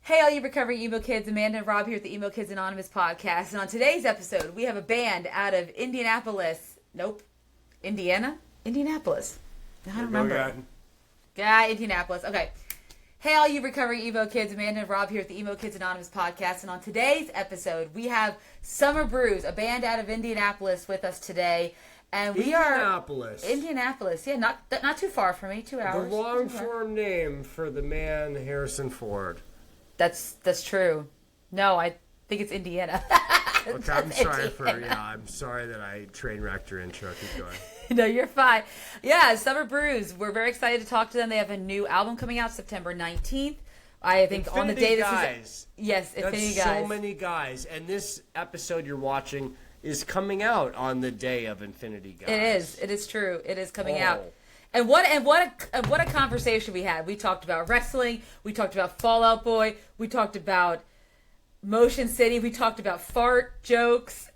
Hey, all you recovering emo kids, Amanda and Rob here at the Emo Kids Anonymous podcast. And on today's episode, we have a band out of Indianapolis. Nope. Indiana? Indianapolis. I don't remember. Yeah, Indianapolis. Okay. Hey, all you recovering emo kids, Amanda and Rob here at the Emo Kids Anonymous podcast. And on today's episode, we have Summerbruise, a band out of Indianapolis with us today. And we Indianapolis. Indianapolis. Yeah, not too far from me, 2 hours. The long-form name for the man Harrison Ford. That's true. No, I think it's Indiana. Okay, I'm sorry that I train wrecked your intro. Keep going. No, you're fine. Yeah, Summerbruise. We're very excited to talk to them. They have a new album coming out September 19th. I think Infinity on the day Guise. this is... Yes, Infinity That's Guise. so many guys. And this episode you're watching is coming out on the day of Infinity Guise. It is. It is true. It is coming out. And what a conversation we had. We talked about wrestling. We talked about Fall Out Boy. We talked about Motion City. We talked about fart jokes.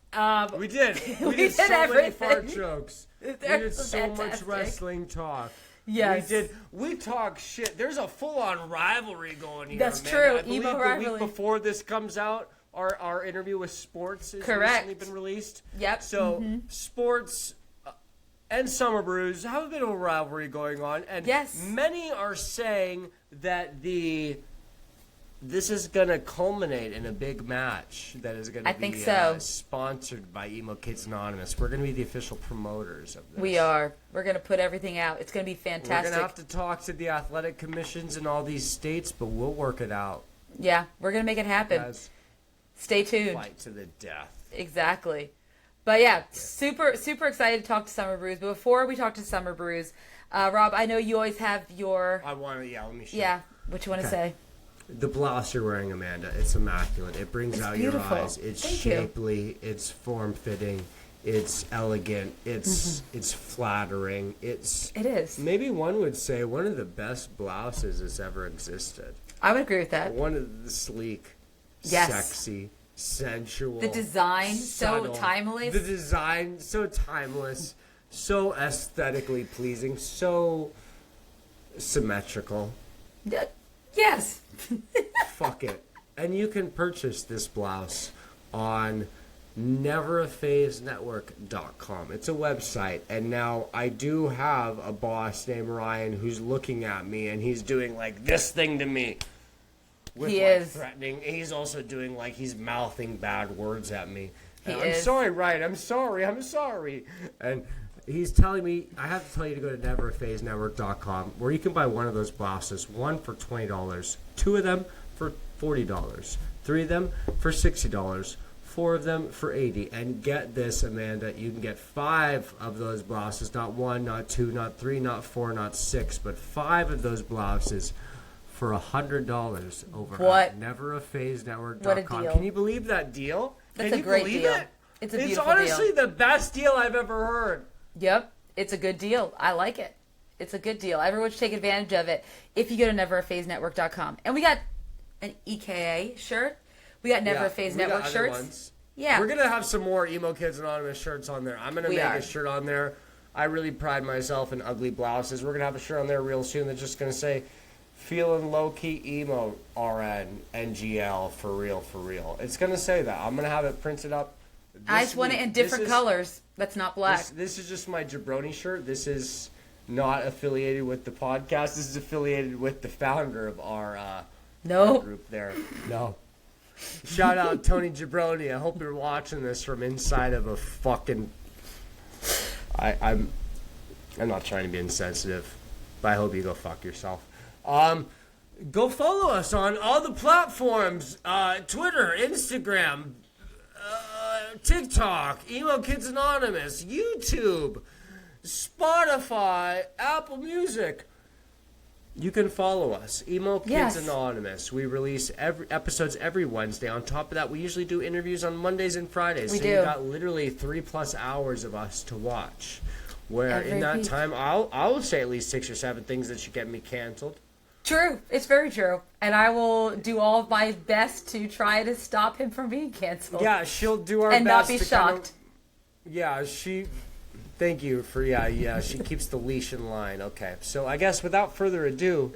We did. We did so many fart jokes. We did so much wrestling talk. Yes. We talk shit. There's a full-on rivalry going here. That's man. true. I believe Emo the rivalry. week before this comes out, our interview with Sports has Correct. recently been released. Yep. So Sports and Summerbruise have a bit of a rivalry going on, and yes. many are saying that this is going to culminate in a big match that is going to be sponsored by Emo Kids Anonymous. We're going to be the official promoters of this. We are. We're going to put everything out. It's going to be fantastic. We're going to have to talk to the athletic commissions in all these states, but we'll work it out. Yeah, we're going to make it happen. Stay tuned. Fight to the death. Exactly. But yeah, super excited to talk to Summerbruise. But before we talk to Summerbruise, Rob, I know you always have your... let me show. Yeah, what you want to say? The blouse you're wearing, Amanda, it's immaculate. It brings out beautiful. your eyes. It's Thank shapely. It's form-fitting. It's elegant. It's flattering. It is. Maybe one would say one of the best blouses that's ever existed. I would agree with that. One of the sleek, sexy, sensual. The design, subtle, so timeless. The design, so timeless. So aesthetically pleasing. So symmetrical. Yes. Fuck it. And you can purchase this blouse on neveraphasenetwork.com. It's a website. And now I do have a boss named Ryan who's looking at me, and he's doing like this thing to me. He is threatening. He's also doing like he's mouthing bad words at me. I'm sorry, Ryan. I'm sorry. And he's telling me I have to tell you to go to neveraphasenetwork.com, where you can buy one of those blouses, one for $20, two of them for $40, three of them for $60, four of them for $80. And get this, Amanda, you can get 5 of those blouses, not 1, not 2, not 3, not 4, not 6, but 5 of those blouses for $100 over at neveraphasenetwork.com. What a deal. Can you believe that deal? That's a great deal. It's a beautiful deal. It's honestly the best deal I've ever heard. Yep. It's a good deal. I like it. It's a good deal. Everyone should take advantage of it if you go to neveraphasenetwork.com. And we got an EKA shirt. We got Never a Phase Network shirts. Ones. Yeah. We're going to have some more Emo Kids Anonymous shirts on there. I'm going to make a shirt on there. I really pride myself in ugly blouses. We're going to have a shirt on there real soon that's just going to say, feeling low-key emo RN NGL for real. It's going to say that. I'm going to have it printed up. I just want it in different colors. That's not black. This is just my jabroni shirt. This is not affiliated with the podcast. This is affiliated with the founder of our group there. No. Shout out Tony Jabroni. I hope you're watching this from inside of a fucking... I'm not trying to be insensitive, but I hope you go fuck yourself. Go follow us on all the platforms, Twitter, Instagram, TikTok, Emo Kids Anonymous, YouTube, Spotify, Apple Music. You can follow us, Emo Kids Anonymous. We release episodes every Wednesday. On top of that, we usually do interviews on Mondays and Fridays. You got literally 3+ hours of us to watch. Where in that time, I'll say at least 6 or 7 things that should get me canceled. True. It's very true. And I will do all of my best to try to stop him from being canceled. Yeah, she'll do her best. And not be shocked. Thank you for, she keeps the leash in line. Okay, so I guess without further ado,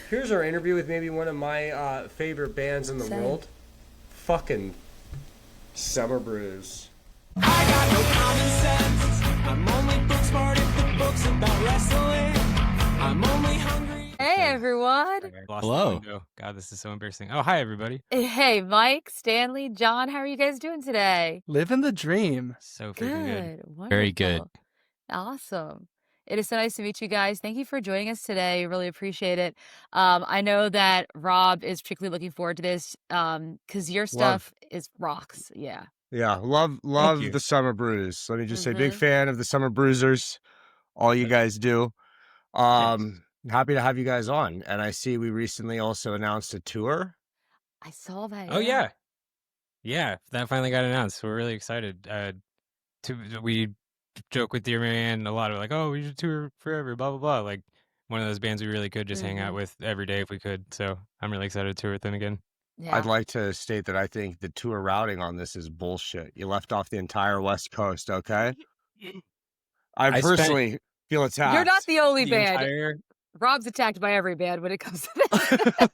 Here's our interview with maybe one of my favorite bands in the world. Fucking Summerbruise. I got no common sense. I'm only book smart if the book's about wrestling. I'm only hungry. Hey, everyone. Hello. God, this is so embarrassing. Oh, hi, everybody. Hey, Mike, Stanley, John, how are you guys doing today? Living the dream. So freaking good. Wonderful. Very good. Awesome. It is so nice to meet you guys. Thank you for joining us today. Really appreciate it. I know that Rob is particularly looking forward to this because your stuff is rocks. Yeah. Yeah, love the Summerbruise. Let me just say, big fan of the Summerbruisers. All you guys do. Happy to have you guys on. And I see we recently also announced a tour. I saw that. Oh, yeah. Yeah, that finally got announced. We're really excited. We joke with Dear Man a lot of like, oh, we should tour forever, blah, blah, blah. Like one of those bands we really could just hang out with every day if we could. So I'm really excited to tour with them again. Yeah. I'd like to state that I think the tour routing on this is bullshit. You left off the entire West Coast, okay? I personally feel attacked. You're not the only The band. entire... Rob's attacked by every band when it comes to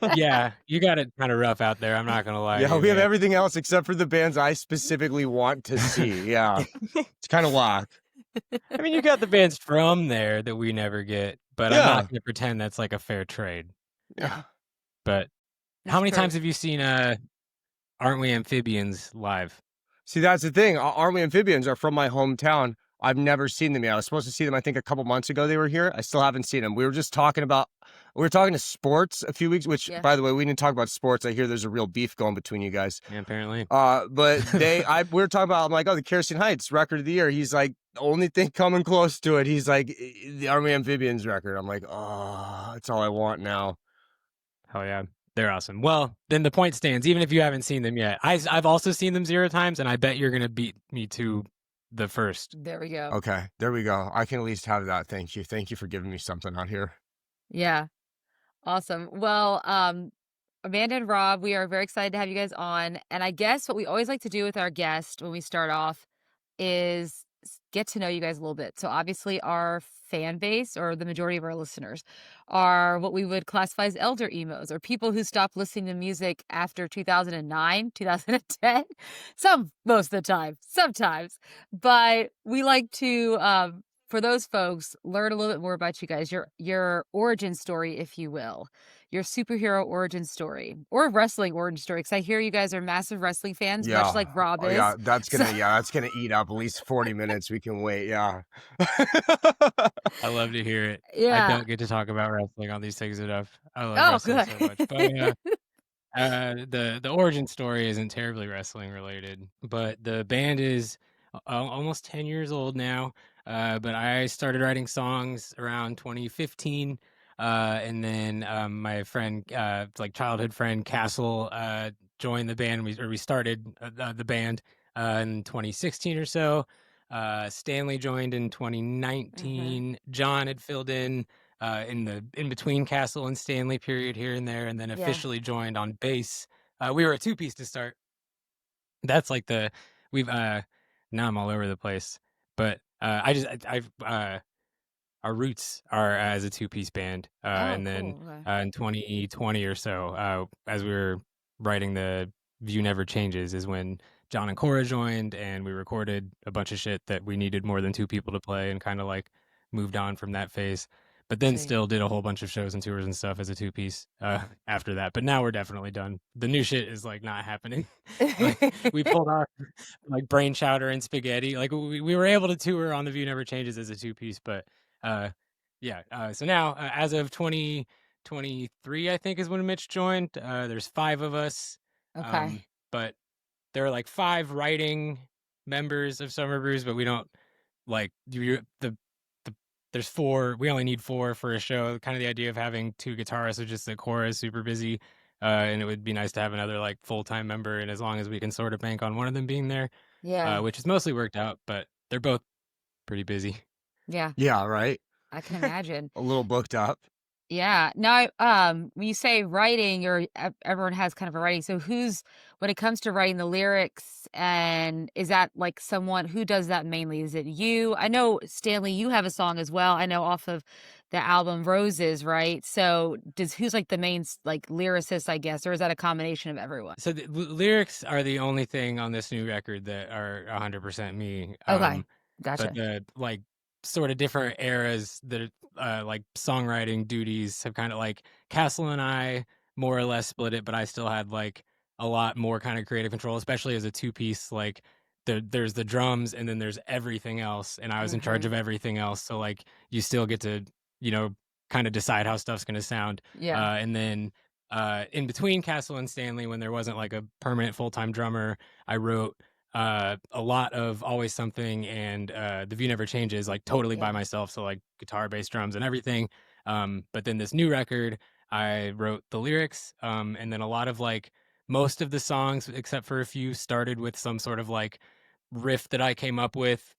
that. Yeah, you got it kind of rough out there. I'm not going to lie. Yeah, we have everything else except for the bands I specifically want to see. Yeah, it's kind of whack. I mean, you got the bands from there that we never get, but I'm not going to pretend that's like a fair trade. Yeah. But how many times have you seen Aren't We Amphibians live? See, that's the thing. Aren't We Amphibians are from my hometown. I've never seen them yet. I was supposed to see them, I think, a couple months ago they were here. I still haven't seen them. We were talking to sports a few weeks, which, by the way, we didn't talk about sports. I hear there's a real beef going between you guys. Yeah, apparently. But we were talking about, I'm like, oh, the Kerosene Heights record of the year. He's like, the only thing coming close to it, he's like, the Aren't We Amphibians record. I'm like, oh, that's all I want now. Hell yeah. They're awesome. Well, then the point stands, even if you haven't seen them yet. I've also seen them 0 times, and I bet you're going to beat me to the first. There we go. Okay, there we go. I can at least have that. Thank you. Thank you for giving me something out here. Yeah. Awesome. Well, Amanda and Rob, we are very excited to have you guys on. And I guess what we always like to do with our guest when we start off is get to know you guys a little bit. So obviously our fan base, or the majority of our listeners, are what we would classify as elder emos, or people who stopped listening to music after 2009, 2010. Most of the time, sometimes. But we like to, for those folks, learn a little bit more about you guys, your origin story, if you will. Your superhero origin story, or wrestling origin story, because I hear you guys are massive wrestling fans, much like Rob is. Yeah, that's gonna eat up at least 40 minutes. We can wait. Yeah. I love to hear it. Yeah. I don't get to talk about wrestling on these things enough. I love wrestling so much. But the origin story isn't terribly wrestling related, but the band is almost 10 years old now. But I started writing songs around 2015. And then my friend, like childhood friend Castle, joined the band. We started the band in 2016 or so. Stanley joined in 2019. John had filled in in between Castle and Stanley period here and there, and then officially joined on bass. We were a 2-piece to start. That's like now I'm all over the place, but our roots are as a 2-piece band. And then in 2020 or so, as we were writing the View Never Changes, is when John and Cora joined, and we recorded a bunch of shit that we needed more than 2 people to play, and kind of like moved on from that phase. But then still did a whole bunch of shows and tours and stuff as a 2-piece after that. But now we're definitely done. The new shit is like not happening. Like, we pulled off like Brain Chowder and Spaghetti. Like we were able to tour on the View Never Changes as a 2-piece, but so now as of 2023, I think is when Mitch joined. There's 5 of us. Okay. But there are like 5 writing members of Summerbruise, but we don't like there's 4. We only need 4 for a show. Kind of the idea of having 2 guitarists, so just that Cora is super busy, and it would be nice to have another like full-time member. And as long as we can sort of bank on one of them being there, which has mostly worked out, but they're both pretty busy. Yeah. Yeah, right. I can imagine. A little booked up. Yeah. Now, when you say writing, or everyone has kind of a writing. So when it comes to writing the lyrics, and is that like someone who does that mainly? Is it you? I know, Stanley, you have a song as well. I know off of album Roses, right? So who's like the main like lyricist, I guess, or is that a combination of everyone? So the lyrics are the only thing on this new record that are 100% me. Okay, gotcha. But the like sort of different eras that like songwriting duties have kind of like Castle and I more or less split it, but I still had like a lot more kind of creative control, especially as a two-piece. Like there's the drums and then there's everything else, and I was in charge of everything else. So like you still get to, you know, kind of decide how stuff's gonna sound. Yeah. And then in between Castle and Stanley, when there wasn't like a permanent full-time drummer, I wrote a lot of Always Something and The View Never Changes, like totally by myself. So like guitar, bass, drums, and everything. But then this new record, I wrote the lyrics, and then a lot of like most of the songs, except for a few, started with some sort of like riff that I came up with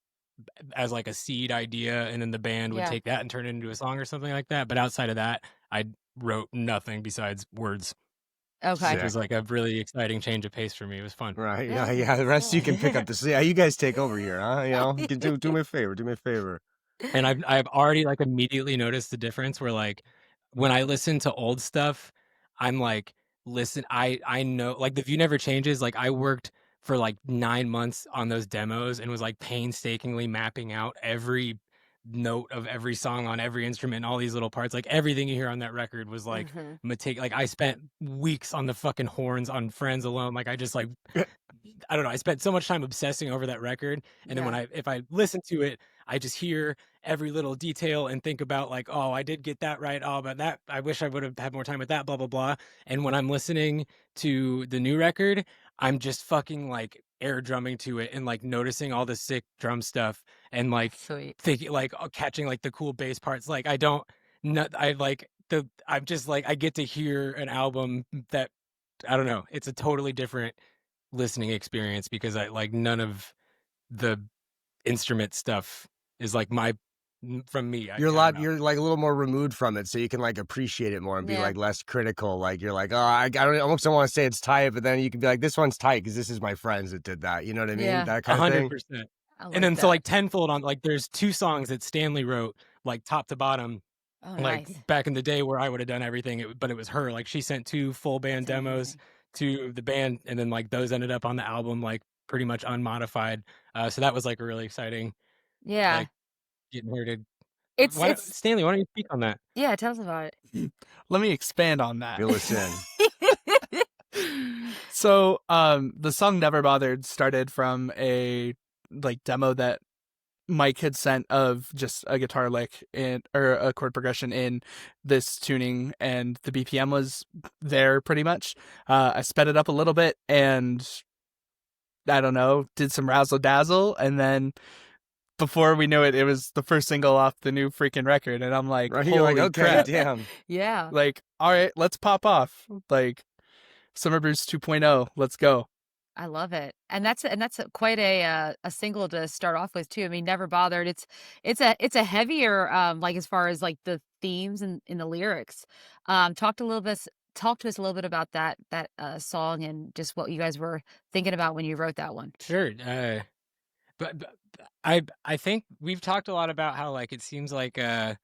as like a seed idea, and then the band would take that and turn it into a song or something like that. But outside of that, I wrote nothing besides words. Okay. Which was like a really exciting change of pace for me. It was fun. Right. Yeah. The rest you can pick up the. Yeah, you guys take over here, huh? You know, do me a favor. Do me a favor. And I've already like immediately noticed the difference where like when I listen to old stuff, I'm like, listen, I know like The View Never Changes. Like I worked for like 9 months on those demos and was like painstakingly mapping out every note of every song on every instrument and all these little parts. Like everything you hear on that record was like like I spent weeks on the fucking horns on Friends alone. Like I just like I don't know. I spent so much time obsessing over that record, and then if I listen to it, I just hear every little detail and think about like, oh, I did get that right. Oh, but that I wish I would have had more time with that. Blah blah blah. And when I'm listening to the new record, I'm just fucking like air drumming to it and like noticing all the sick drum stuff and like thinking like catching like the cool bass parts. Like I'm just like I get to hear an album that I don't know. It's a totally different listening experience because I like none of the instrument stuff is like from me. You're like a little more removed from it, so you can like appreciate it more and be like less critical. Like you're like, oh, I almost don't want to say it's tight, but then you can be like, this one's tight because this is my friends that did that. You know what I mean? Yeah. That kind of thing. 100%. And then so like tenfold on like there's 2 songs that Stanley wrote like top to bottom. Oh, like nice. Back in the day where I would have done everything, but it was her. Like she sent 2 full band demos to the band, and then like those ended up on the album like pretty much unmodified. So that was like a really exciting. Yeah. Like getting her to. It's Stanley, why don't you speak on that? Yeah, tell us about it. Let me expand on that. Fill us in. So, the song Never Bothered started from a like demo that Mike had sent of just a guitar lick or a chord progression in this tuning, and the BPM was there pretty much. I sped it up a little bit and I don't know, did some razzle dazzle, and then before we knew it, it was the first single off the new freaking record, and I'm like, Right, holy you're like, okay, crap. damn. Yeah. Like, all right, let's pop off. Like Summerbruise 2.0, let's go. I love it, and that's quite a single to start off with too. I mean, Never Bothered. It's a heavier like as far as like the themes and in the lyrics. Talk to us a little bit about that song and just what you guys were thinking about when you wrote that one. Sure. But I think we've talked a lot about how like it seems like a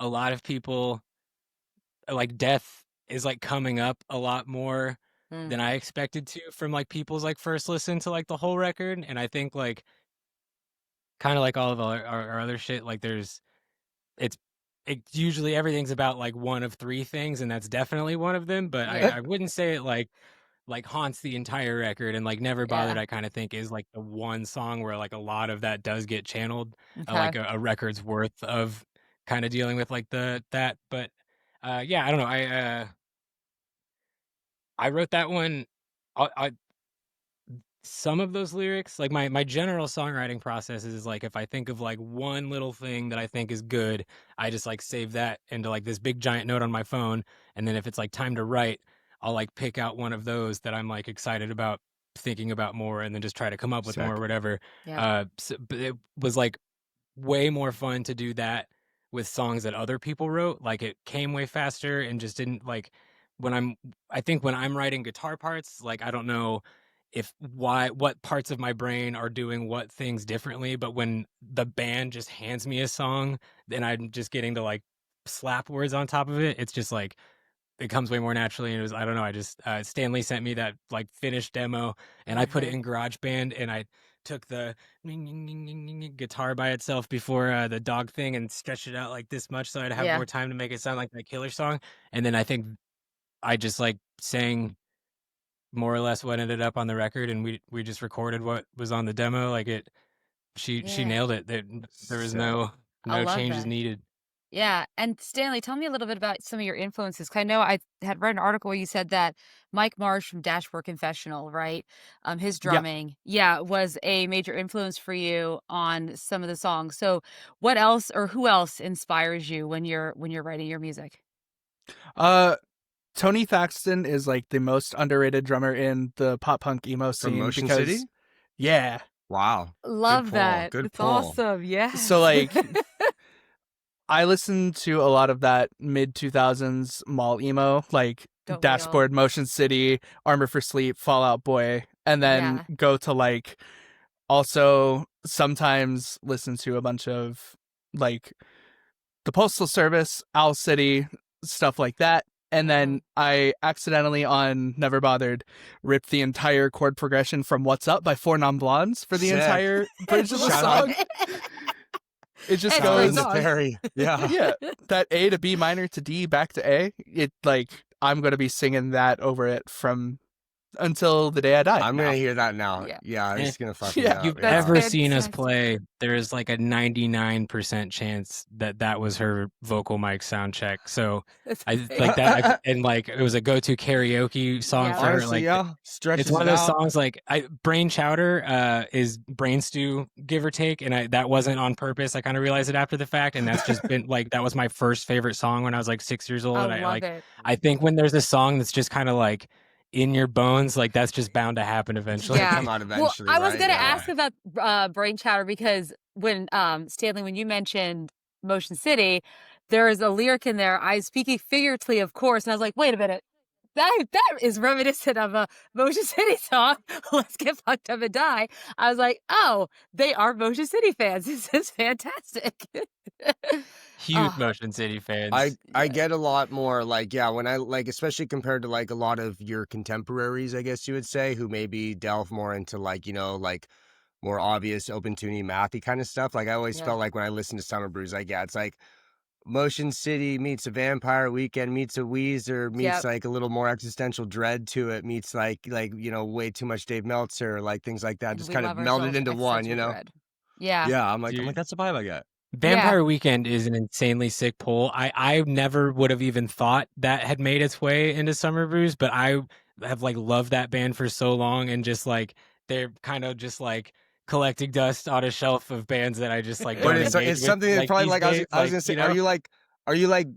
lot of people like death is like coming up a lot more than I expected to from like people's like first listen to like the whole record. And I think like kind of like all of our other shit, like it's usually everything's about like one of 3 things, and that's definitely one of them. But I wouldn't say it like haunts the entire record. And like Never Bothered, I kind of think is like the one song where like a lot of that does get channeled, like a record's worth of kind of dealing with like that. But yeah, I don't know. I wrote that one. Some of those lyrics, like my general songwriting process is like if I think of like one little thing that I think is good, I just like save that into like this big giant note on my phone, and then if it's like time to write, I'll like pick out one of those that I'm like excited about thinking about more, and then just try to come up with more or whatever. But it was like way more fun to do that with songs that other people wrote. Like it came way faster and just didn't like I think when I'm writing guitar parts, like I don't know what parts of my brain are doing what things differently, but when the band just hands me a song, then I'm just getting to like slap words on top of it. It's just like it comes way more naturally. And it was, I don't know, I just Stanley sent me that like finished demo, and I put it in GarageBand, and I took the guitar by itself before the dog thing and stretched it out like this much so I'd have more time to make it sound like that Killer song. And then I think I just like sang more or less what ended up on the record, and we just recorded what was on the demo. Like she nailed it. There was no changes needed. Yeah. And Stanley, tell me a little bit about some of your influences. 'Cause I know I had read an article where you said that Mike Marsh from Dashboard Confessional, right? His drumming, was a major influence for you on some of the songs. So what else or who else inspires you when you're writing your music? Tony Thaxton is like the most underrated drummer in the pop punk emo scene. From Motion City? Yeah. Wow. Love that. Good It's pull. awesome. Yeah. So like I listened to a lot of that mid 2000s mall emo, like Don't we Dashboard, Motion City, Armor for Sleep, Fall Out Boy, and then go to like also sometimes listen to a bunch of like the Postal Service, Owl City, stuff like that. And then I accidentally on Never Bothered ripped the entire chord progression from What's Up by Four Non Blondes for the entire bridge of the song. It just goes yeah, that A to B minor to D back to A. It like I'm gonna be singing that over it from until the day I die. I'm gonna hear that now. Yeah, it's gonna fuck me up. If you've ever seen us play, there's like a 99% chance that was her vocal mic sound check. So I like that, and like it was a go-to karaoke song for her. Like stretches it's one of those songs. Like Brain Chowder is Brain Stew, give or take, and that wasn't on purpose. I kind of realized it after the fact, and that's just been like that was my first favorite song when I was like 6 years old. I love it. I think when there's a song that's just kind of like in your bones, like that's just bound to happen eventually. Come out eventually. Well, I was gonna ask about Brain Chowder because when Stanley, when you mentioned Motion City, there is a lyric in there. I speaking figuratively, of course, and I was like, wait a minute. That is reminiscent of a Motion City song. Let's get fucked up and die. I was like, oh, they are Motion City fans. This is fantastic. Huge Motion City fans. I get a lot more like when I like, especially compared to like a lot of your contemporaries, I guess you would say, who maybe delve more into like like more obvious open tuney mathy kind of stuff. Like I always felt like when I listened to Summerbruise, like it's like Motion City meets a Vampire Weekend meets a Weezer meets like a little more existential dread to it meets like way too much Dave Meltzer, like things like that, just kind of melded into one, Dread. I'm like that's the vibe I get. Vampire Weekend is an insanely sick pull. I never would have even thought that had made its way into Summerbruise, but I have like loved that band for so long, and just like they're kind of just like collecting dust on a shelf of bands that I just like. But it's something that probably like I was gonna say. Are you like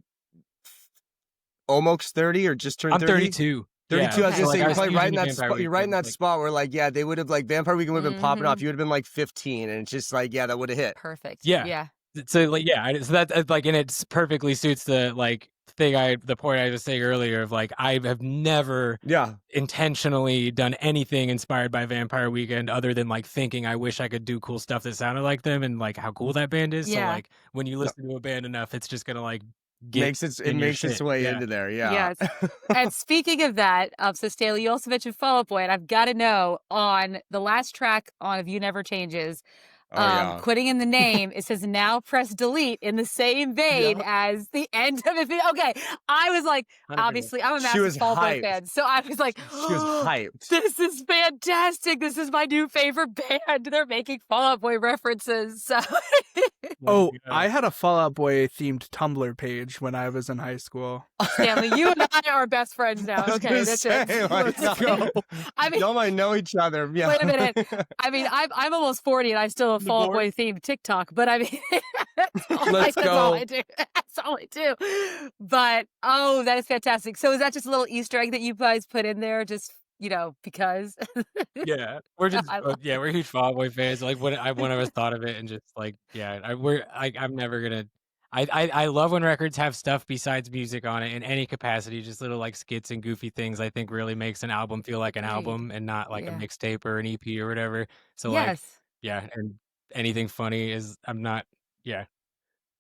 almost 30 or just turned 30? I'm 32. 32. I was gonna say you're probably right in that spot. You're right in that spot where like they would have like Vampire Weekend would have been popping off. You would have been like 15, and it's just like that would have hit. Perfect. Yeah. So like so that like, and it perfectly suits the like the point I was saying earlier of like I have never intentionally done anything inspired by Vampire Weekend other than like thinking I wish I could do cool stuff that sounded like them and like how cool that band is. So like when you listen to a band enough, it's just gonna like makes its way into there. Yes. And speaking of that, so Stanley, you also mentioned Fall Out Boy, and I've got to know on the last track on View Never Changes. Quitting in the name, it says now press delete in the same vein as the end of it. Okay, I was like, obviously, I'm a massive Fall Out Boy fan, so I was like, she was hyped. This is fantastic. This is my new favorite band. They're making Fall Out Boy references. So. I had a Fall Out Boy themed Tumblr page when I was in high school. Stanley, you and I are best friends now. Okay, that's it. Let's go. I mean, y'all might know each other. Yeah. Wait a minute. I mean, I'm almost 40 and I still have Fall Out Boy themed TikTok, but I mean, that's all I do. That's all I do. But that is fantastic. So is that just a little Easter egg that you guys put in there, just because? We're just we're huge Fall Out Boy fans. Like one of us thought of it and just like I'm never gonna. I love when records have stuff besides music on it in any capacity, just little like skits and goofy things. I think really makes an album feel like an album and not like a mixtape or an EP or whatever. So and anything funny is I'm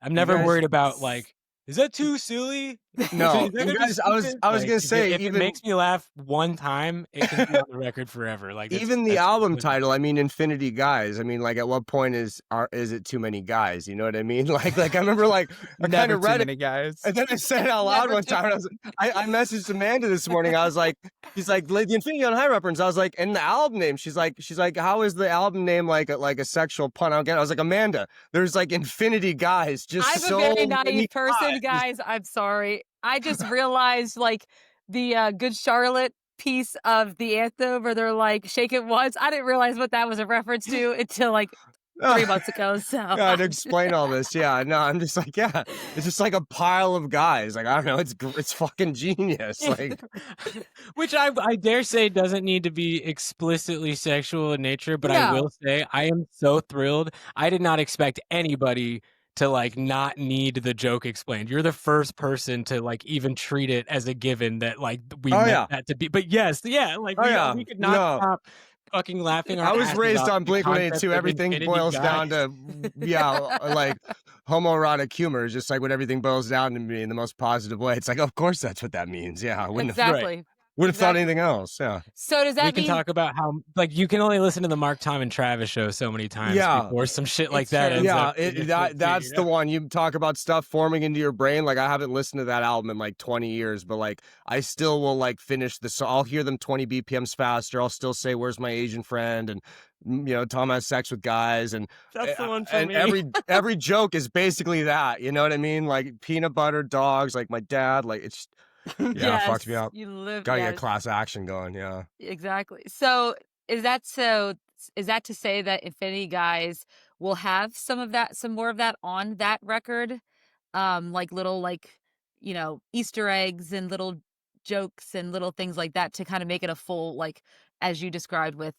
never worried about like is that too silly? No, Is that you gonna be guys. I was stupid?" I was Like, gonna if say it even makes me laugh one time, it can be on the record forever. Like even the that's album completely- title. I mean, Infinity Guise. I mean, like, at what point is it too many guys? You know what I mean? Like I remember, like, I kind Never of too read it. many guys. And then I said it out loud Never one too- time. And I messaged Amanda this morning. I was like, she's like, the Infinity on High reference. I was like, and the album name. She's like, how is the album name like a sexual pun? I don't get it. I was like, Amanda, there's like Infinity Guys. Just I'm so a very many naive person, guys. guys. I'm sorry. I just realized like the Good Charlotte piece of the anthem where they're like shake it once. I didn't realize what that was a reference to until like 3 months ago. So Yeah, to explain all this. Yeah, no, I'm just like, yeah, it's just like a pile of guys. Like, I don't know, it's fucking genius. Like, Which I dare say doesn't need to be explicitly sexual in nature, but I No. will say I am so thrilled. I did not expect anybody to like not need the joke explained. You're the first person to like even treat it as a given that like we Oh, meant yeah. that to be. But yes, yeah, like Oh, yeah. we could not No. stop fucking laughing. Our I was asses raised off on the concept Blink-182. of Everything Infinity boils down Guise. to, yeah, like homoerotic humor is just like what everything boils down to me in the most positive way. It's like, of course that's what that means. Yeah, I wouldn't have, exactly. wouldn't have thought anything else. Yeah. So does We that can mean talk about how like you can only listen to the Mark, Tom, and Travis show so many times Yeah. before some shit like It's that true. ends Yeah, up. in the that's feed, the one. You talk about stuff forming into your brain. Like, I haven't listened to that album in like 20 years, but like I still will like finish the song. I'll hear them 20 BPMs faster. I'll still say, "Where's my Asian friend?" And Tom has sex with guys, and That's the one for and me. every joke is basically that. You know what I mean? Like peanut butter dogs, like my dad. Like it's yeah, yes, it fucks me up. You live Gotta yes, get class action going. Yeah. exactly. So is that to say that Infinity Guys will have some more of that on that record? Like little Easter eggs and little jokes and little things like that to kind of make it a full, like as you described with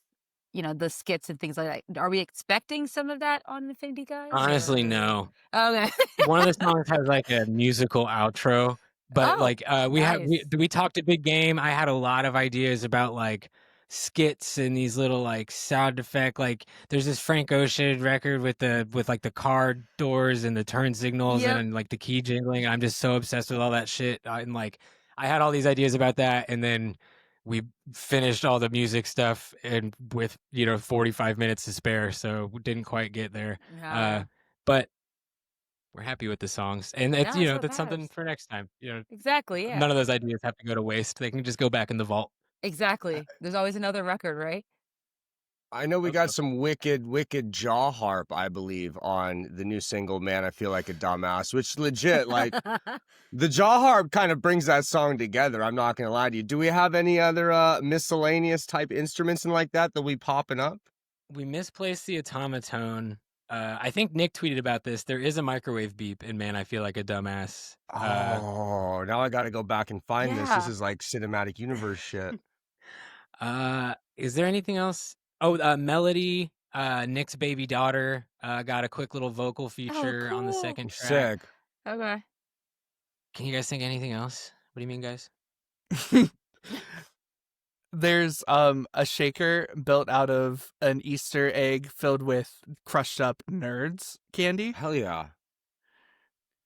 the skits and things like that. Are we expecting some of that on Infinity Guys? Honestly, or- no. Okay. One of the songs has like a musical outro, but Oh, like nice. we talked a big game. I had a lot of ideas about like skits and these little like sound effect. Like there's this Frank Ocean record with like the car doors and the turn signals Yep. and like the key jingling. I'm just so obsessed with all that shit. And like I had all these ideas about that, and then we finished all the music stuff and with 45 minutes to spare, so we didn't quite get there. Yeah. But we're happy with the songs, and it's Yeah, that's what that's something matters. for next time. Exactly. Yeah. None of those ideas have to go to waste. They can just go back in the vault. Exactly. There's always another record, right? I know we got some wicked jaw harp, I believe, on the new single, Man, I Feel Like a Dumbass, which legit, like, the jaw harp kind of brings that song together. I'm not going to lie to you. Do we have any other miscellaneous type instruments and like that we popping up? We misplaced the automaton. I think Nick tweeted about this. There is a microwave beep in Man, I Feel Like a Dumbass. Oh, now I got to go back and find this. This Yeah. is like cinematic universe shit. Is there anything else? Oh, Melody, Nick's baby daughter, got a quick little vocal feature on the cool. second track. Sick. Okay. Can you guys think of anything else? What do you mean, guys? There's a shaker built out of an Easter egg filled with crushed up nerds candy. Hell yeah.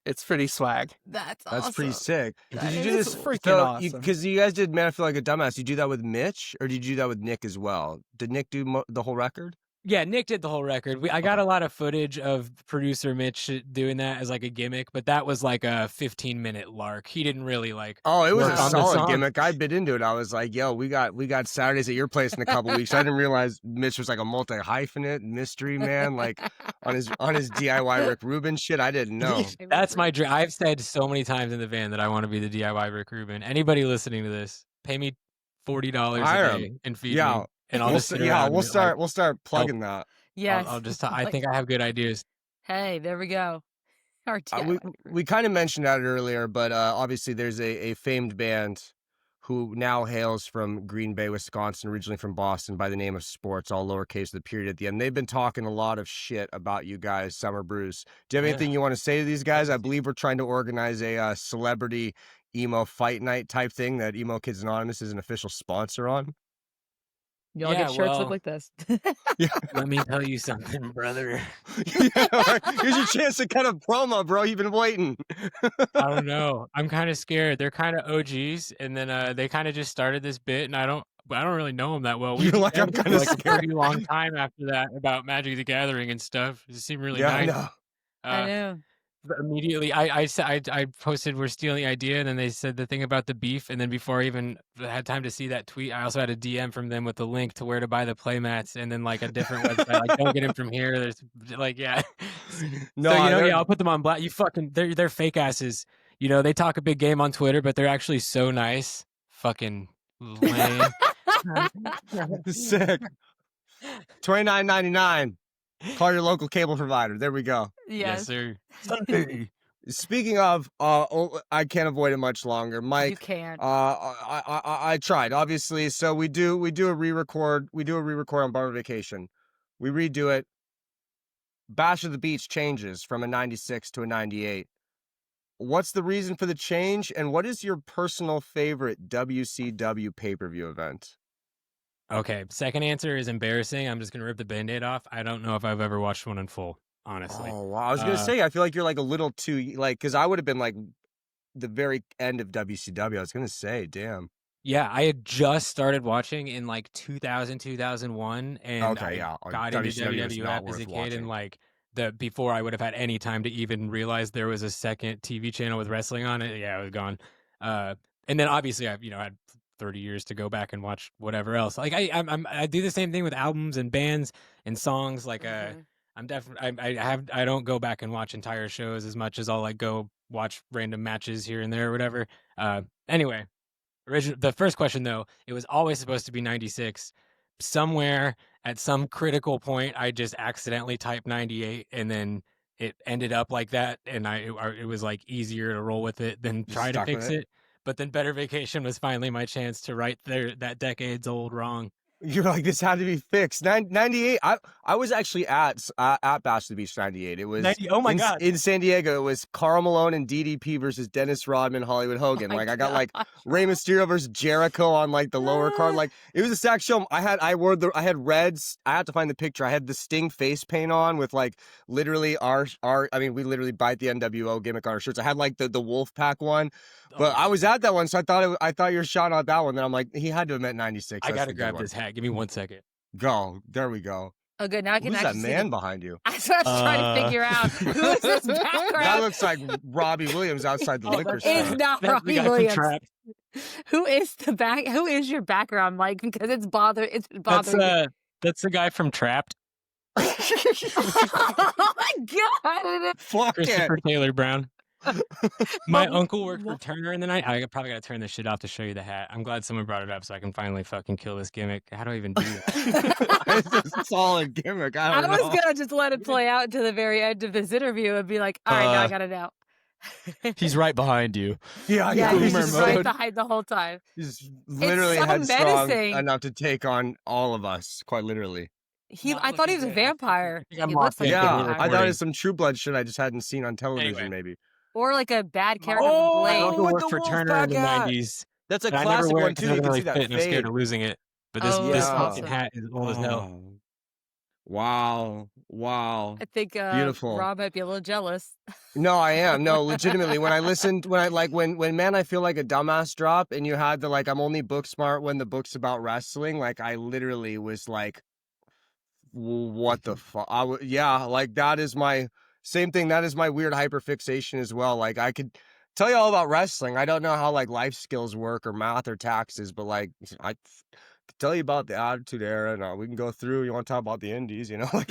It's pretty swag. That's That's pretty awesome. sick. That Did you do is this freaking awesome. Because you guys did Man, I Feel Like a Dumbass. Did you do that with Mitch, or did you do that with Nick as well? Did Nick do the whole record? Yeah, Nick did the whole record. I got a lot of footage of producer Mitch doing that as like a gimmick, but that was like a 15-minute lark. He didn't really like. Oh, it was work a on the solid song. gimmick. I bit into it. I was like, "Yo, we got Saturdays at your place in a couple weeks." I didn't realize Mitch was like a multi-hyphenate mystery man, like on his DIY Rick Rubin shit. I didn't know. That's my dream. I've said so many times in the van that I want to be the DIY Rick Rubin. Anybody listening to this, pay me $40 Hire a day him. and feed Yeah. me, and I'll just sit Yeah, around we'll and, like, start plugging that. Yes. I'll just. I Like, think I have good ideas. hey, there we go. Our We kind of mentioned that earlier, but obviously there's a famed band who now hails from Green Bay, Wisconsin, originally from Boston, by the name of Sports, all lowercase with the period at the end. They've been talking a lot of shit about you guys, Summerbruise. Do you have anything you want to say to these guys? I believe we're trying to organize a celebrity emo fight night type thing that Emo Kids Anonymous is an official sponsor on. Y'all get shirts look like this. Let me tell you something, brother. Here's your chance to cut a promo, bro. You've been waiting. I don't know. I'm kind of scared. They're kind of OGs, and then they kind of just started this bit, and I don't really know them that well. We You're like, I'm kind of a pretty long time after that about Magic the Gathering and stuff. It seemed really nice. I know. Immediately, I posted we're stealing the idea, and then they said the thing about the beef, and then before I even had time to see that tweet, I also had a DM from them with the link to where to buy the playmats, and then like a different website, like don't get them from here. There's like No, so, I'll put them on black. You fucking they're fake asses. They talk a big game on Twitter, but they're actually so nice. Fucking lame. Sick. $29.99. Call your local cable provider. There we go. Yes, sir. Speaking of, I can't avoid it much longer, Mike. You can't. I tried, obviously. So we do a re-record. We do a re-record on Bummer Vacation. We redo it. Bash of the Beach changes from a 96 to a 98. What's the reason for the change, and what is your personal favorite WCW pay-per-view event? Okay, second answer is embarrassing. I'm just gonna rip the Band-Aid off. I don't know if I've ever watched one in full, honestly. Oh, wow. I was gonna say, I feel like you're like a little too because I would have been like the very end of WCW. I was gonna say, damn. Yeah, I had just started watching in like 2000, 2001, and I got into WWF as a kid, and like before I would have had any time to even realize there was a second TV channel with wrestling on it. Yeah, it was gone. And then obviously I've had 30 years to go back and watch whatever else. Like I do the same thing with albums and bands and songs. Like I'm definitely I don't go back and watch entire shows as much as I'll like go watch random matches here and there or whatever. Anyway, the first question though, it was always supposed to be 96. Somewhere at some critical point, I just accidentally typed 98, and then it ended up like that, and it was like easier to roll with it than try to fix it. But then Better Vacation was finally my chance to right that decade's old wrong. You're like, this had to be fixed. 98. I was actually at Bash of the Beach 98. It was 90, oh my God. In San Diego. It was Karl Malone and DDP versus Dennis Rodman, Hollywood Hogan. Oh like I got like Rey Mysterio versus Jericho on like the lower card. Like it was a stacked show. I had reds. I had to find the picture. I had the Sting face paint on with like literally we literally bite the NWO gimmick on our shirts. I had like the Wolfpack one. But I was at that one, so I thought you were shot out that one. Then I'm like, he had to have meant 96. I gotta grab this hat. Give me 1 second. Go. There we go. Oh, good. Now I can Who's actually that man behind you? That's what I was trying to figure out. Who is this background? That looks like Robbie Williams outside the liquor store. It's not Robbie Williams. Who is your background, Mike? Because it's bothering me. That's the guy from Trapped. Oh my God! Fuck Christopher it. Taylor Brown. My uncle worked for Turner in the night. I probably got to turn this shit off to show you the hat. I'm glad someone brought it up so I can finally fucking kill this gimmick. How do I even do that? It's a solid gimmick. I was gonna just let it play out to the very end of this interview and be like, all right, now I got it out. He's right behind you. Yeah, he's just right behind the whole time. He's literally so headstrong menacing. enough to take on all of us, quite literally. I thought he was a vampire. He looks like Yeah, a vampire. I thought it was some True Blood shit I just hadn't seen on television, maybe. Or like a bad character My from Blade. uncle worked for wolf Turner in the back 90s. That's a And I never classic wear one it too. 'cause I You don't can really see that fit, and I'm scared fade. of losing it. But this yeah. fucking hat is old as hell. Wow. I think Beautiful. Rob might be a little jealous. No, I am. No, legitimately. When Man I Feel Like a Dumbass drop and you had the like I'm only book smart when the book's about wrestling, like I literally was like, what the fuck? Like that is my same thing. That is my weird hyperfixation as well. Like I could tell you all about wrestling. I don't know how like life skills work or math or taxes, but like I could tell you about the Attitude Era. And we can go through. You want to talk about the Indies? Like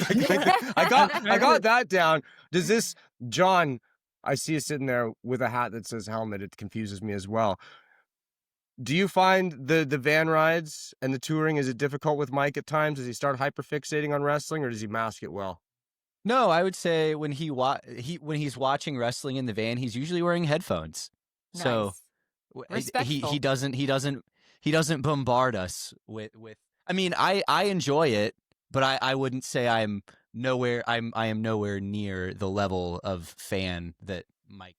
I got that down. Does this John? I see you sitting there with a hat that says helmet. It confuses me as well. Do you find the van rides and the touring, is it difficult with Mike at times? Does he start hyperfixating on wrestling or does he mask it well? No, I would say when when he's watching wrestling in the van, he's usually wearing headphones. Nice. So Respectful. he doesn't bombard us with I mean, I enjoy it, but I wouldn't say I am nowhere near the level of fan that Mike.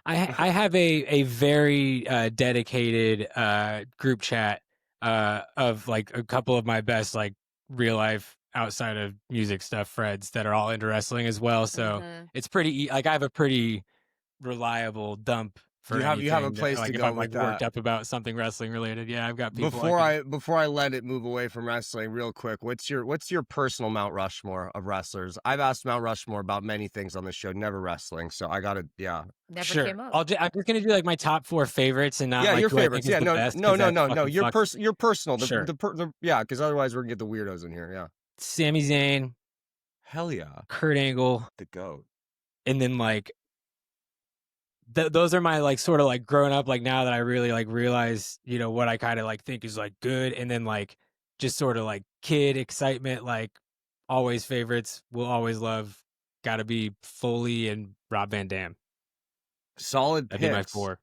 I have a very dedicated group chat of like a couple of my best like real life outside of music stuff friends that are all into wrestling as well. So it's pretty like I have a pretty reliable dump for you have a that, place like to if go I'm with like worked up about something wrestling related. Yeah, I've got people. Before I let it move away from wrestling, real quick, what's your personal Mount Rushmore of wrestlers? I've asked Mount Rushmore about many things on this show, never wrestling, so I gotta Never came up. I'm just gonna do like my top 4 favorites and not like your who favorites. I think Yeah, is the best, no. Your personal. Sure. Yeah, because otherwise we're gonna get the weirdos in here. Yeah. Sami Zayn, Hell yeah. Kurt Angle, The GOAT. and then like those are my like sort of like growing up like now that I really like realize what I kind of like think is like good, and then like just sort of like kid excitement, like always favorites, will always love, gotta be Foley and Rob Van Dam. Solid picks. That'd be my 4.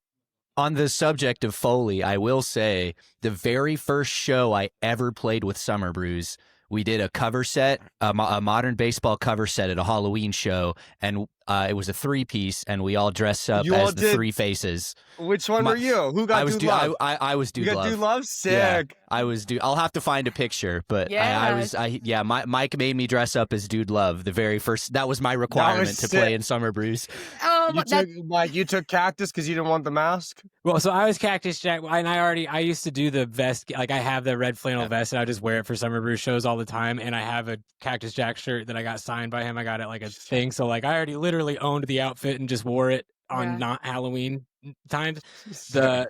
On the subject of Foley, I will say the very first show I ever played with Summerbruise, we did a cover set, a modern baseball cover set at a Halloween show, and it was a 3-piece, and we all dressed up as the 3 faces. Which one were you? Who got Dude Love? I was Dude Love. You got Dude Love? Sick. Yeah, I was Dude. I'll have to find a picture, but Mike made me dress up as Dude Love. The very first, that was my requirement to play in Summerbruise. You took Cactus because you didn't want the mask? Well, so I was Cactus Jack, and I used to do the vest, like I have the red flannel vest, and I just wear it for Summerbruise shows all the time, and I have a Cactus Jack shirt that I got signed by him. I got it like a thing, so like I already literally owned the outfit and just wore it on not Halloween times. The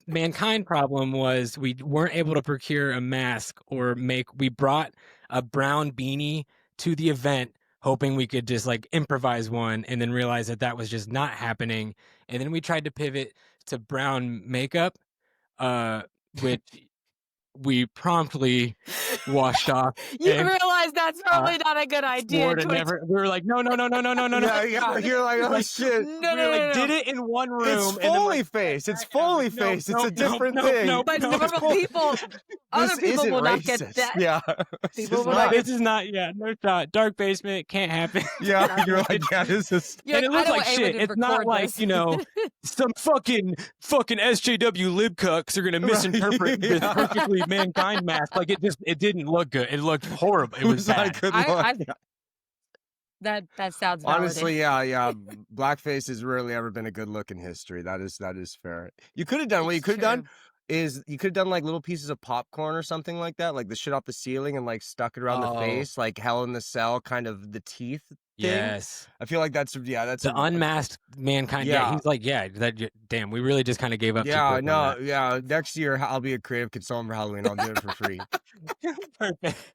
Mankind problem was we weren't able to procure a mask or we brought a brown beanie to the event hoping we could just like improvise one, and then realize that was just not happening. And then we tried to pivot to brown makeup, which we promptly washed off. You realize that's probably not a good idea. We were like, no. Yeah, you're like, oh shit. No. Did it in one room. It's Foley face. It's Foley face. It's a different thing. But normal people, other people will not get that. Yeah. People will not. This is not. Yeah, no shot. Dark basement can't happen. Yeah, you're like, yeah, this is. And it looks like shit. It's not like some fucking SJW lib cucks are gonna misinterpret this perfectly Mankind mask. Like it didn't look good. It looked horrible. It was bad. That sounds honestly, yeah. Blackface has rarely ever been a good look in history. That is fair. You could have done what you could have done is you could have done like little pieces of popcorn or something like that, like the shit off the ceiling and like stuck it around the face, like Hell in the Cell, kind of the teeth thing. Yes, I feel like that's the unmasked Mankind. Yeah, he's like, damn, we really just kind of gave up. Yeah, next year I'll be a creative consultant for Halloween. I'll do it for free. Perfect.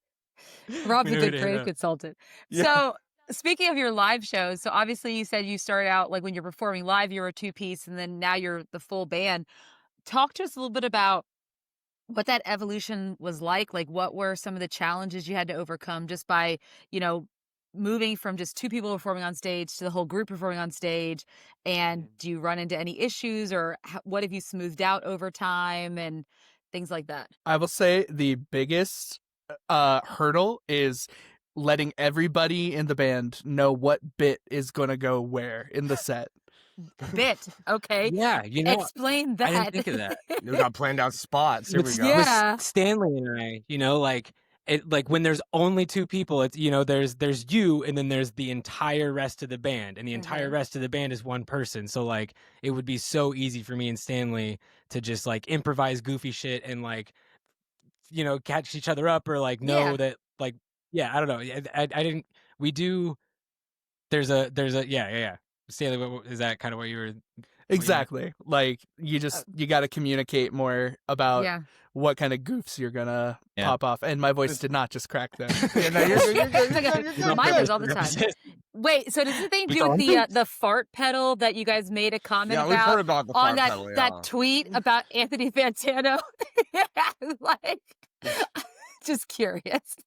Rob's a good creative consultant. Yeah. So speaking of your live shows, so obviously you said you started out like when you're performing live, you're a 2-piece, and then now you're the full band. Talk to us a little bit about what that evolution was like. Like, what were some of the challenges you had to overcome just by, moving from just 2 people performing on stage to the whole group performing on stage? And do you run into any issues, or what have you smoothed out over time and things like that? I will say the biggest hurdle is letting everybody in the band know what bit is going to go where in the set. Bit, okay. Yeah, explain that. I didn't think of that. We got planned out spots. Here we go. Yeah. With Stanley and I, like when there's only 2 people, it's there's you, and then there's the entire rest of the band, and the entire rest of the band is one person. So like it would be so easy for me and Stanley to just like improvise goofy shit and like catch each other up, or like know that like I don't know. I didn't. We do. There's a Stanley, is that kind of what you were? Exactly. Like you got to communicate more about what kind of goofs you're gonna pop off. And my voice did not just crack then. Mine does all the time. Wait, so does it thing do with the fart pedal that you guys made a comment we've heard about the on fart pedal, that tweet about Anthony Fantano? Like, just curious.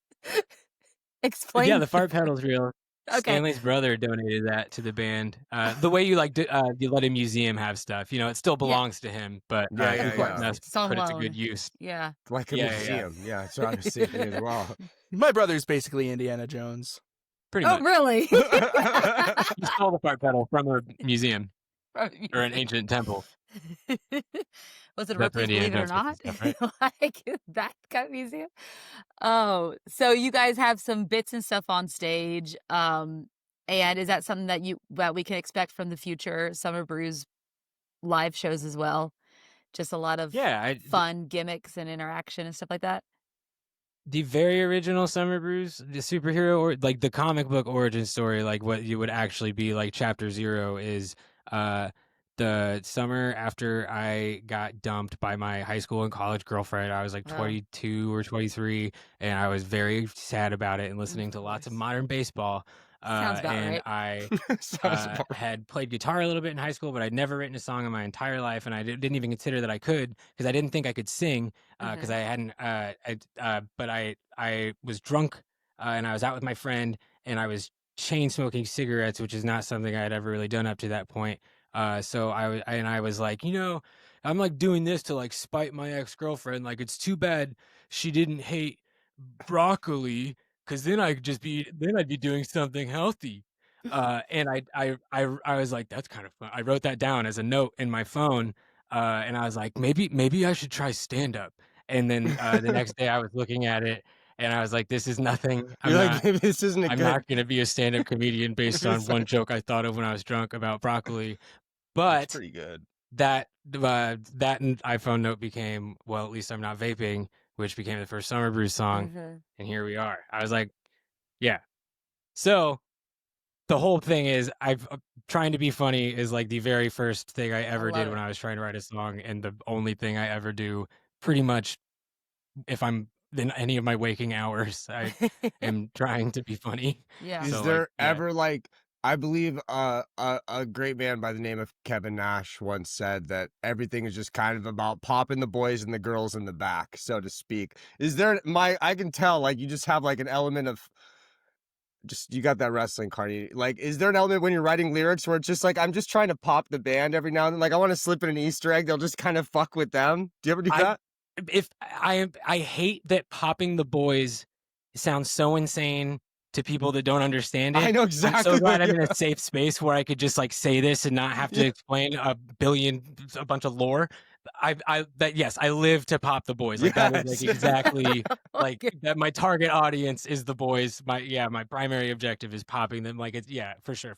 Explain. Yeah, the fart pedal's real. Okay. Stanley's brother donated that to the band. The way you you let a museum have stuff, it still belongs to him, but put it to good use. Yeah, like a museum. Yeah, so I was thinking as well. My brother's basically Indiana Jones. Pretty much. Oh, really? He stole the fart pedal from a museum. or an ancient temple. Was it That's Ripley's Indiana Believe It or Jones puts Not? his stuff, right? Like that kind of museum. Oh, so you guys have some bits and stuff on stage. And is that something that we can expect from the future Summerbruise live shows as well? Just a lot of fun gimmicks and interaction and stuff like that. The very original Summerbruise, the superhero or like the comic book origin story, like what you would actually be like chapter 0 is the summer after I got dumped by my high school and college girlfriend. I was like 22 or 23, and I was very sad about it and listening to lots of modern baseball. Sounds about and right. I had played guitar a little bit in high school, but I'd never written a song in my entire life, and I didn't even consider that I could because I didn't think I could sing because I hadn't. But I was drunk and I was out with my friend, and I was chain smoking cigarettes, which is not something I had ever really done up to that point. So I was like, I'm like doing this to like spite my ex-girlfriend. Like, it's too bad she didn't hate broccoli, because then I'd be doing something healthy. And I was like, that's kind of fun. I wrote that down as a note in my phone. And I was like, maybe I should try stand up. And then the next day I was looking at it and I was like, this is nothing. Maybe this isn't I'm not going to be a stand-up comedian based on one joke I thought of when I was drunk about broccoli. But that's pretty good. That iPhone note became, well, at least I'm not vaping, which became the first Summerbruise song. And here we are. I was like, yeah. So the whole thing is trying to be funny is like the very first thing I ever did when I was trying to write a song, and the only thing I ever do pretty much if I'm in any of my waking hours. I am trying to be funny. Yeah. Is there ever like, I believe a great man by the name of Kevin Nash once said that everything is just kind of about popping the boys and the girls in the back, so to speak. Is there I can tell like you just have like an element of just, you got that wrestling card. Like, is there an element when you're writing lyrics where it's just like, I'm just trying to pop the band every now and then? Like, I want to slip in an Easter egg. They'll just kind of fuck with them. Do you ever do that? I hate that popping the boys sounds so insane to people that don't understand it. I know exactly. I'm so glad I'm in a safe space where I could just like say this and not have to explain a bunch of lore. Yes, I live to pop the boys. Like that is like exactly like that. My target audience is the boys. My primary objective is popping them. Like it's for sure.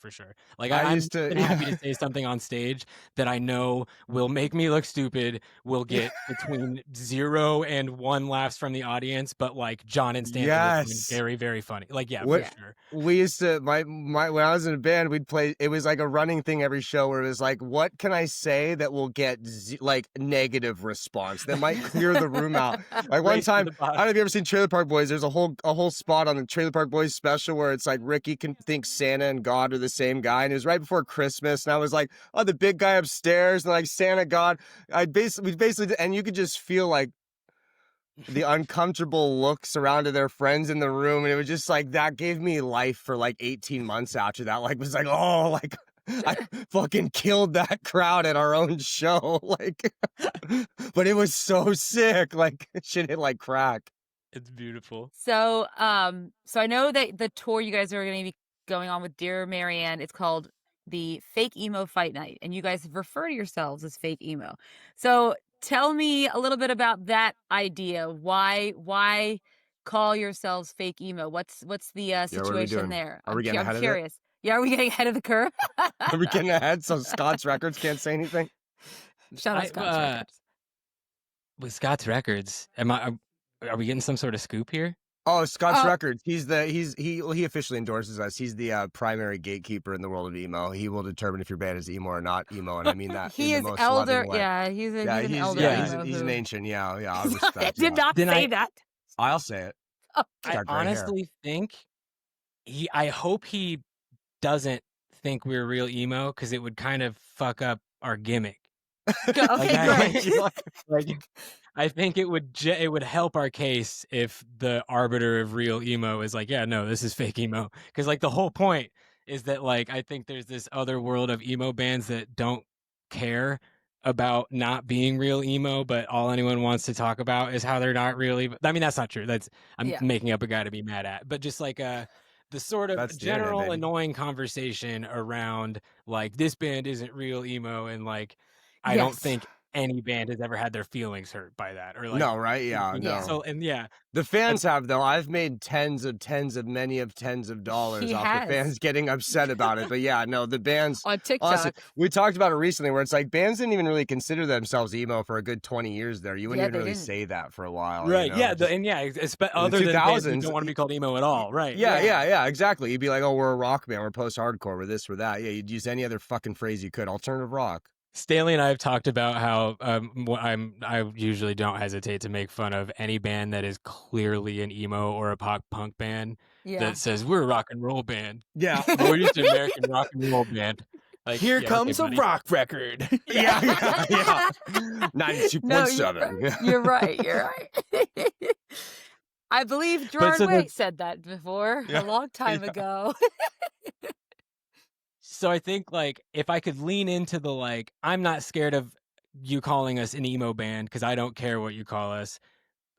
Like I'm happy to say something on stage that I know will make me look stupid, will get between 0 and 1 laughs from the audience, but like John and Stanley was very, very funny. Like for sure. We used to when I was in a band, we'd play. It was like a running thing every show where it was like, what can I say that will get like negative response that might clear the room out? Like one time, I don't know if you ever seen Trailer Park Boys. There's a whole spot on the Trailer Park Boys special where it's like Ricky can think Santa and God are the same guy, and it was right before Christmas, and I was like, oh, the big guy upstairs, and like Santa, God. We basically, and you could just feel like the uncomfortable looks around to their friends in the room, and it was just like that gave me life for like 18 months after that. Like, was like, oh, like I fucking killed that crowd at our own show. Like, but it was so sick. Like, shit hit like crack. It's beautiful. So, so I know that the tour you guys are going to be going on with Dear Marianne, it's called the Fake Emo Fight Night, and you guys refer to yourselves as Fake Emo. So tell me a little bit about that idea. Why call yourselves Fake Emo? What's the situation there? Are we getting ahead of it? Yeah, are we getting ahead of the curve? Are we getting ahead so Scott's Records can't say anything? Shout out Scott's Records. With Scott's Records, are we getting some sort of scoop here? Oh, Scott's Records. He officially endorses us. He's the primary gatekeeper in the world of emo. He will determine if your band is emo or not emo, and I mean that. He is elder. Yeah, he's an elder. Yeah, he's an ancient. Yeah. I'll respect. Did not say that. I'll say it. Okay. I honestly think I hope he doesn't think we're real emo, because it would kind of fuck up our gimmick. I think it would help our case if the arbiter of real emo is like, yeah, no, this is fake emo, because like the whole point is that like I think there's this other world of emo bands that don't care about not being real emo, but all anyone wants to talk about is how they're not really. I mean, that's not true. I'm making up a guy to be mad at, but just like the sort of That's the general internet, baby. annoying conversation around like this band isn't real emo, and like I don't think any band has ever had their feelings hurt by that, or like No, right? Yeah, no. So and yeah, the fans have though. I've made tens of dollars off of fans getting upset about it. But yeah, no, the bands on TikTok. Honestly, we talked about it recently, where it's like bands didn't even really consider themselves emo for a good 20 years there. You wouldn't even really say that for a while, right? You know? Yeah, other than bands who don't want to be called emo at all, right? Yeah, exactly. You'd be like, oh, we're a rock band, we're post-hardcore, we're this, we're that. Yeah, you'd use any other fucking phrase you could. Alternative rock. Stanley and I have talked about how I usually don't hesitate to make fun of any band that is clearly an emo or a pop punk band that says we're a rock and roll band. Yeah, we're just an American rock and roll band. Like, here comes a rock record. Yeah. 92.7. You're right. I believe Gerard Way said that before a long time ago. So I think like if I could lean into the like, I'm not scared of you calling us an emo band because I don't care what you call us.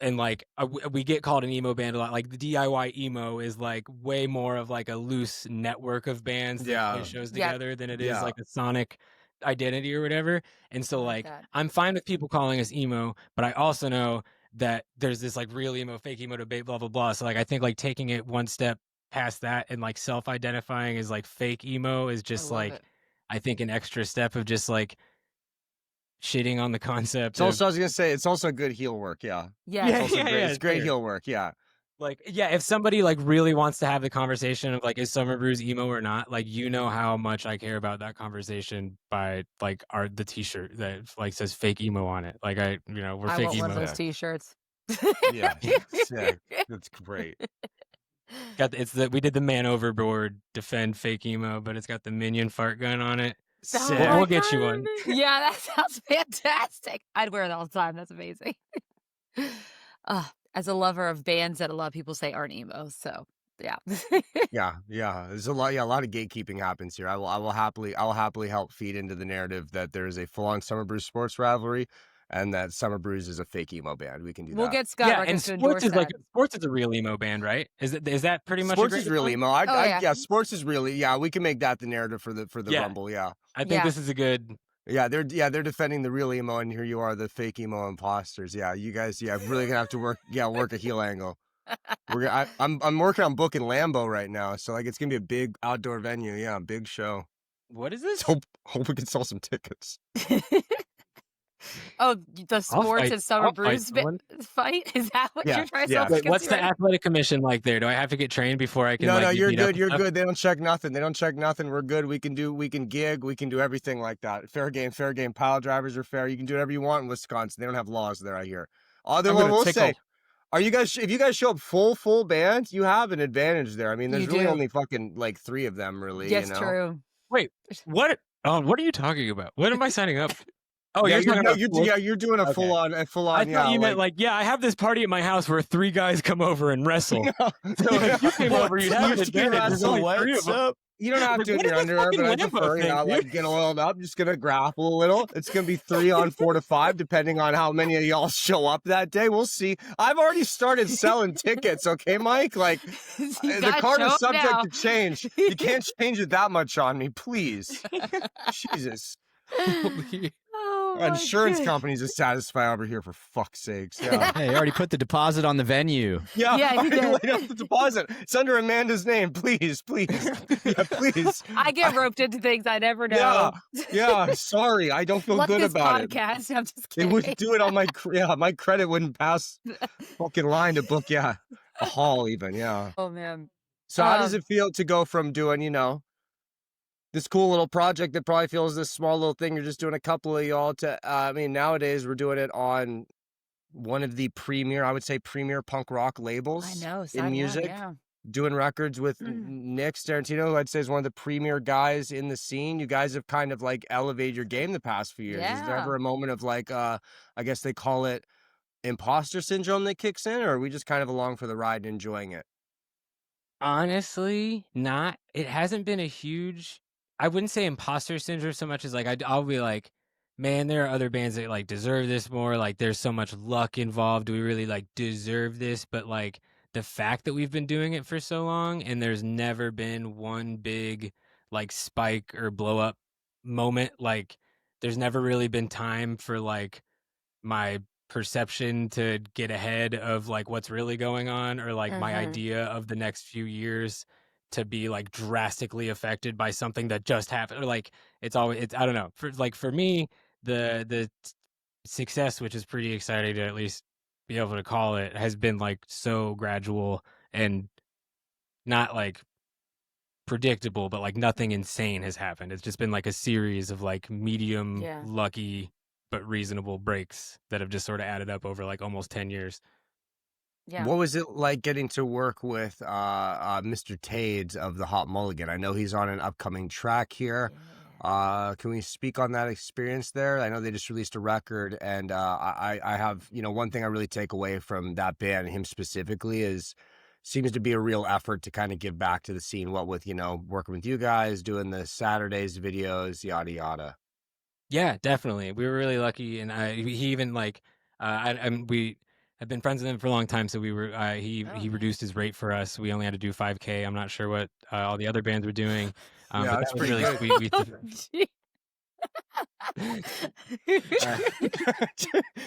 And like we get called an emo band a lot. Like the DIY emo is like way more of like a loose network of bands that play shows together than it is like a sonic identity or whatever. And so like I'm fine with people calling us emo, but I also know that there's this like real emo, fake emo debate, blah blah blah. So like I think like taking it one step past that and like self-identifying as like fake emo is just like I think an extra step of just like shitting on the concept. It's also, I was gonna say, it's also good heel work. It's great heel work. Like if somebody like really wants to have the conversation of like is Summerbruise emo or not, like you know how much I care about that conversation by like the t-shirt that like says fake emo on it. Like we're fake emo. I want one of those t-shirts. Yeah, that's great. We did the man overboard defend fake emo, but it's got the minion fart gun on it. Sick. We'll get you one. Yeah, that sounds fantastic. I'd wear it all the time. That's amazing. As a lover of bands that a lot of people say aren't emo, so yeah. yeah. There's a lot of gatekeeping happens here. I will happily help feed into the narrative that there is a full-on Summerbruise sports rivalry. And that Summerbruise is a fake emo band. We can do that. We'll get Scott Records to endorse that. Sports is a real emo band, right? Is that pretty much Sports is real emo? Sports is really we can make that the narrative for the Rumble. Yeah, I think this is a good. Yeah, they're defending the real emo, and here you are, the fake emo imposters. Yeah, you guys, really gonna have to work a heel angle. I'm working on booking Lambo right now, so like it's gonna be a big outdoor venue. Yeah, big show. What is this? Hope we can sell some tickets. Oh, the sports and Summerbruise fight? Is that what you're trying to say? What's the athletic commission like there? Do I have to get trained before I can? No, you're good. You're good. They don't check nothing. We're good. We can gig. We can do everything like that. Fair game. Pile drivers are fair. You can do whatever you want in Wisconsin. They don't have laws there, I hear. Although I will say, if you guys show up full band, you have an advantage there. I mean, there's really only fucking like 3 of them, really. That's true. Wait, what? What are you talking about? What am I signing up for? Oh, you're doing a full on. I thought you meant I have this party at my house where 3 guys come over and wrestle. So if you came over, you'd have an advantage. There's only 3 of them. You don't have to in your underwear, but I prefer get oiled up. Just gonna grapple a little. It's gonna be 3 on 4 to 5, depending on how many of y'all show up that day. We'll see. I've already started selling tickets. Okay, Mike. Like the card is subject to change. You can't change it that much on me, please. Jesus. Our insurance companies are satisfied over here, for fuck's sakes. Yeah. Hey, I already put the deposit on the venue. Yeah, I already laid out the deposit. It's under Amanda's name. Please. Yeah, please. I get roped into things I never know. Yeah. Sorry, I don't feel good about podcast. it. I'm just kidding. They wouldn't do it on my credit wouldn't pass fucking line to book. Yeah, a hall even. Yeah. Oh man. So how does it feel to go from doing this cool little project that probably feels this small little thing, you're just doing a couple of y'all to, nowadays we're doing it on one of the premier punk rock labels in music, doing records with Nick Starantino, who I'd say is one of the premier guys in the scene. You guys have kind of like elevated your game the past few years. Yeah. Is there ever a moment of like, I guess they call it imposter syndrome that kicks in, or are we just kind of along for the ride and enjoying it? Honestly, not. It hasn't been a huge... I wouldn't say imposter syndrome so much as like I'll be like, man, there are other bands that like deserve this more. Like there's so much luck involved. Do we really like deserve this? But like the fact that we've been doing it for so long and there's never been one big like spike or blow up moment. Like there's never really been time for like my perception to get ahead of like what's really going on, or like my idea of the next few years to be like drastically affected by something that just happened. Or like it's I don't know, for me the success, which is pretty exciting to at least be able to call it, has been like so gradual and not like predictable, but like nothing insane has happened. It's just been like a series of like medium lucky but reasonable breaks that have just sort of added up over like almost 10 years. Yeah. What was it like getting to work with Mr. Tades of the Hot Mulligan? I know he's on an upcoming track here. Yeah. Can we speak on that experience there? I know they just released a record, and I have, one thing I really take away from that band, him specifically, is seems to be a real effort to kind of give back to the scene. What with, working with you guys, doing the Saturdays videos, yada, yada. Yeah, definitely. We were really lucky. And he even like, we have been friends with him for a long time. So we were, he reduced his rate for us. We only had to do 5K. I'm not sure what all the other bands were doing. Yeah, but that's that was pretty really good. sweet.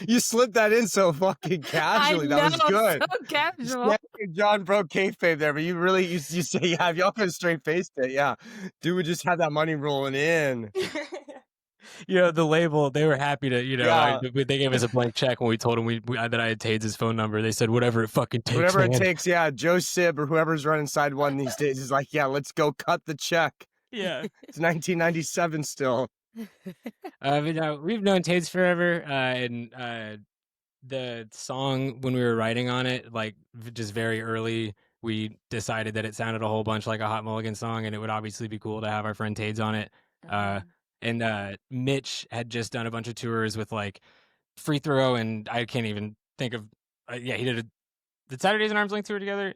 You slipped that in so fucking casually. That was good. So casual. John broke kayfabe there, but you really you say y'all could have straight faced it. Yeah, dude would just have that money rolling in. The label, they were happy to, they gave us a blank check when we told them that I had Tades' phone number. They said, whatever it fucking takes. Whatever man. It takes, yeah. Joe Sib or whoever's running side one these days is like, yeah, let's go cut the check. Yeah. It's 1997 still. But, we've known Tades forever, and the song, when we were writing on it, like just very early, we decided that it sounded a whole bunch like a Hot Mulligan song, and it would obviously be cool to have our friend Tades on it. And Mitch had just done a bunch of tours with like Free Throw, and I can't even think of he did the Saturdays and Arms Length tour together.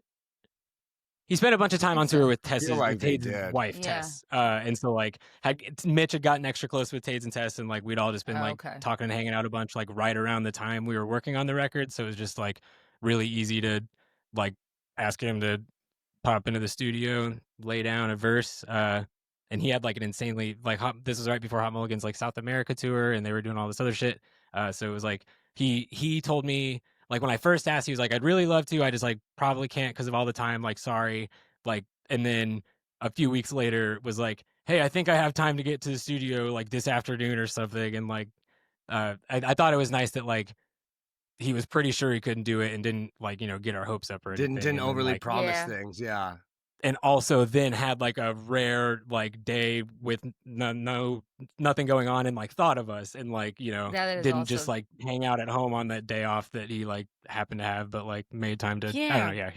He spent a bunch of time on tour with Tess's Tades' wife, Tess. And so like Mitch had gotten extra close with Tades and Tess, and like we'd all just been talking and hanging out a bunch like right around the time we were working on the record. So it was just like really easy to like ask him to pop into the studio, lay down a verse. And he had like an insanely this was right before Hot Mulligan's like South America tour, and they were doing all this other shit. So it was like he told me, like when I first asked, he was like, I'd really love to. I just like probably can't because of all the time. Like, sorry. Like, and then a few weeks later was like, hey, I think I have time to get to the studio like this afternoon or something. And like, I thought it was nice that like he was pretty sure he couldn't do it and didn't like, get our hopes up or anything. Didn't overly promise things. Yeah. And also then had like a rare like day with nothing going on, and like thought of us, and like didn't just like hang out at home on that day off that he like happened to have, but like made time to. I don't know. Yeah,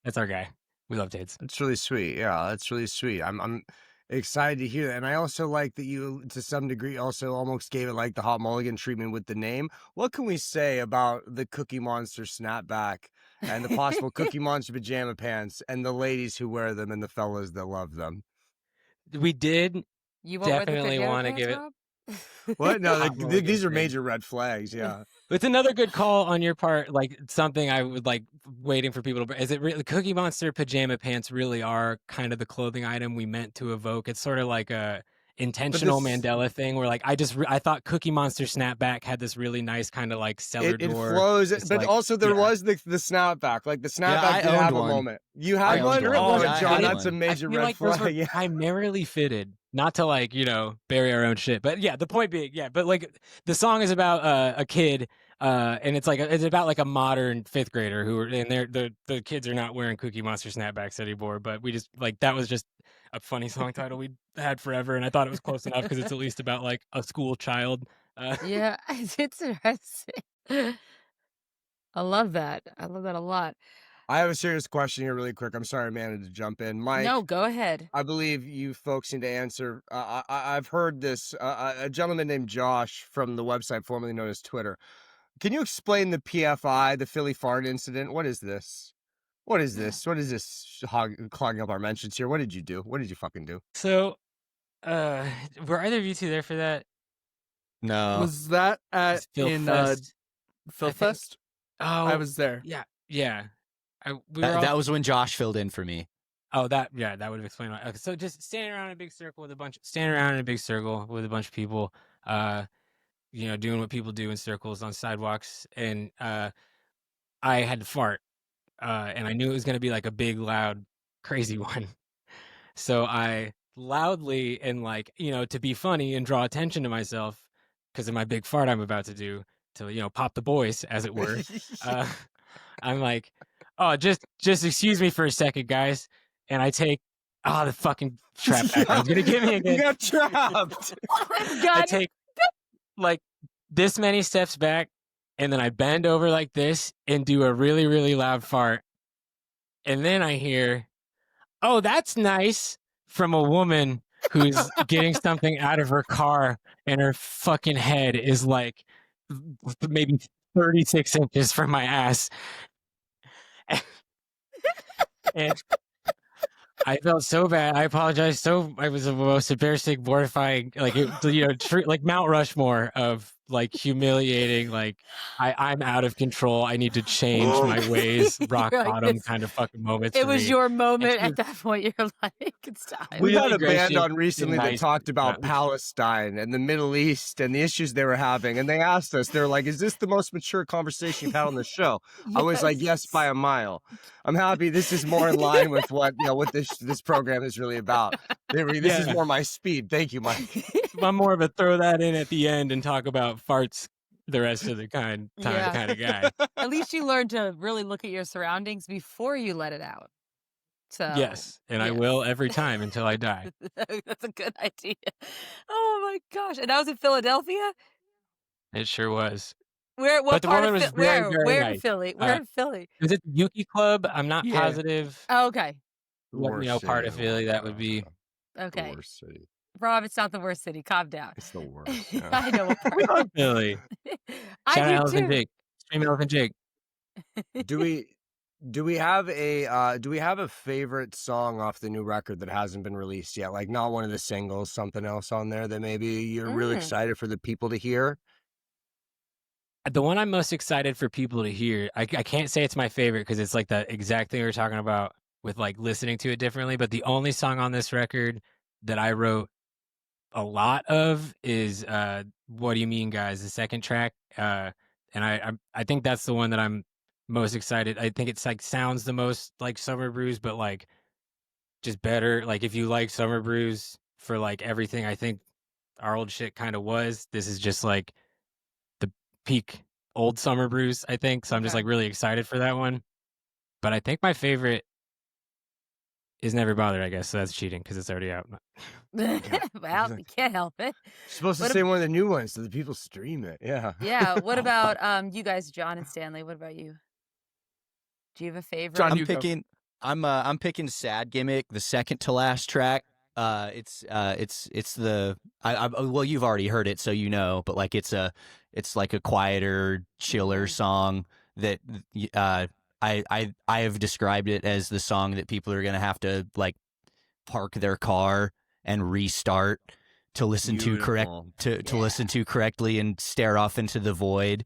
that's our guy. We love Tades. It's really sweet. Yeah, that's really sweet. I'm excited to hear that, and I also like that you, to some degree, also almost gave it like the Hot Mulligan treatment with the name. What can we say about the Cookie Monster snapback and the possible Cookie Monster pajama pants and the ladies who wear them and the fellas that love them? We did definitely want to give it. What? No, these are major red flags. Yeah. It's another good call on your part. Like something I would like waiting for people to. Is it really Cookie Monster pajama pants? Really are kind of the clothing item we meant to evoke. It's sort of like a intentional Mandela thing where like I thought Cookie Monster snapback had this really nice kind of like cellar door. It flows, but like, also there was the snapback. Like the snapback did have a moment. You had one? Oh, John, that's a major red flag. Yeah. Primarily fitted. Not to like, bury our own shit. But yeah, the point being, but like the song is about a kid, and it's about like a modern fifth grader and the kids are not wearing Cookie Monster snapbacks anymore. But we just like, that was just a funny song title we had forever, and I thought it was close enough because it's at least about like a school child. Yeah, it's interesting. I love that. I love that a lot. I have a serious question here really quick. I'm sorry, Amanda, to jump in. Mike. No, go ahead. I believe you folks need to answer. I've heard this, a gentleman named Josh from the website formerly known as Twitter. Can you explain the PFI, the Philly fart incident? What is this? What is this? What is this clogging up our mentions here? What did you do? What did you fucking do? So, were either of you two there for that? No. Was that at Phil Fest? Oh, I was there. Yeah. That was when Josh filled in for me. Oh, that would have explained why. Okay, so just standing around in a big circle with a bunch of people, doing what people do in circles on sidewalks, and I had to fart, and I knew it was going to be like a big, loud, crazy one. So I loudly and to be funny and draw attention to myself because of my big fart I'm about to do to pop the boys, as it were. I'm like, oh, just excuse me for a second, guys. And I take, the fucking trap back. I was going to get me again. You got trapped. I take this many steps back, and then I bend over like this and do a really, really loud fart. And then I hear, oh, that's nice, from a woman who's getting something out of her car, and her fucking head is like maybe 36 inches from my ass. And I felt so bad. I apologize. I was the most embarrassing, mortifying, like Mount Rushmore of humiliating. I'm out of control. I need to change my ways. Rock bottom kind of fucking moments. It was your moment at that point. You're like, it's time. We had a band on recently that talked about Palestine and the Middle East and the issues they were having, and they asked us, they're like, "Is this the most mature conversation you've had on the show?" Yes. I was like, "Yes, by a mile." I'm happy. This is more in line with what this program is really about. This is more my speed. Thank you, Mike. I'm more of a throw that in at the end and talk about farts the rest of the kind of guy. At least you learned to really look at your surroundings before you let it out. So yes, I will every time until I die. That's a good idea. Oh my gosh! And that was in Philadelphia. It sure was. Where in Philly? Where in Philly? Is it Yuki Club? I'm not positive. Oh, okay. What part of Philly that would be? Okay. The worst city. Rob, it's not the worst city. Calm down. It's the worst. Yeah. I know what part. Philly. I Shout do out Elephant too. Jake. Stream Elephant Jake. Do we have a favorite song off the new record that hasn't been released yet? Like not one of the singles, something else on there that maybe you're really excited for the people to hear? The one I'm most excited for people to hear, I can't say it's my favorite because it's like the exact thing we were talking about with listening to it differently. But the only song on this record that I wrote a lot of is "What Do You Mean, Guys?" the second track, and I think that's the one that I'm most excited. I think it's sounds the most like Summerbruise, but just better. If you like Summerbruise for everything, I think our old shit kind of was. This is just the peak old Summerbruise, I think. So I'm just really excited for that one. But I think my favorite is Never Bothered, I guess. So that's cheating because it's already out. Well, you can't help it. You're supposed to say one of the new ones so the people stream it. Yeah. Yeah. What about you guys, John and Stanley? What about you? Do you have a favorite? John, I'm picking Sad Gimmick, the second to last track. It's the well, you've already heard it, so you know, but it's like a quieter, chiller song that I have described it as the song that people are gonna have to park their car and restart to listen to listen to correctly and stare off into the void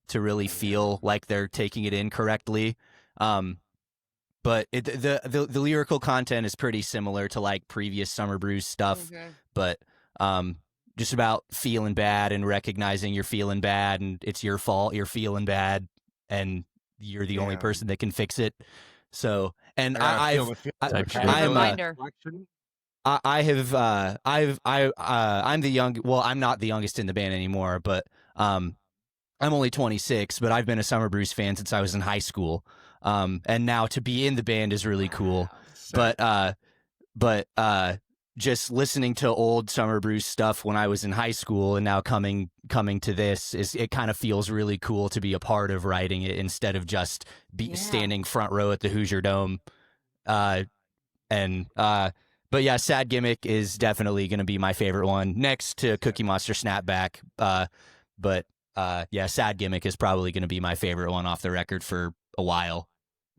to really feel like they're taking it in correctly. But the lyrical content is pretty similar to previous Summerbruise stuff, but just about feeling bad and recognizing you're feeling bad and it's your fault, you're feeling bad, and you're the only person that can fix it. So, and I'm the young. Well, I'm not the youngest in the band anymore, but I'm only 26, but I've been a Summerbruise fan since I was in high school. And now to be in the band is really cool. But just listening to old Summerbruise stuff when I was in high school and now coming to this it kind of feels really cool to be a part of writing it instead of just standing front row at the Hoosier Dome. But yeah, Sad Gimmick is definitely going to be my favorite one next to Cookie Monster Snapback. But Sad Gimmick is probably going to be my favorite one off the record for a while.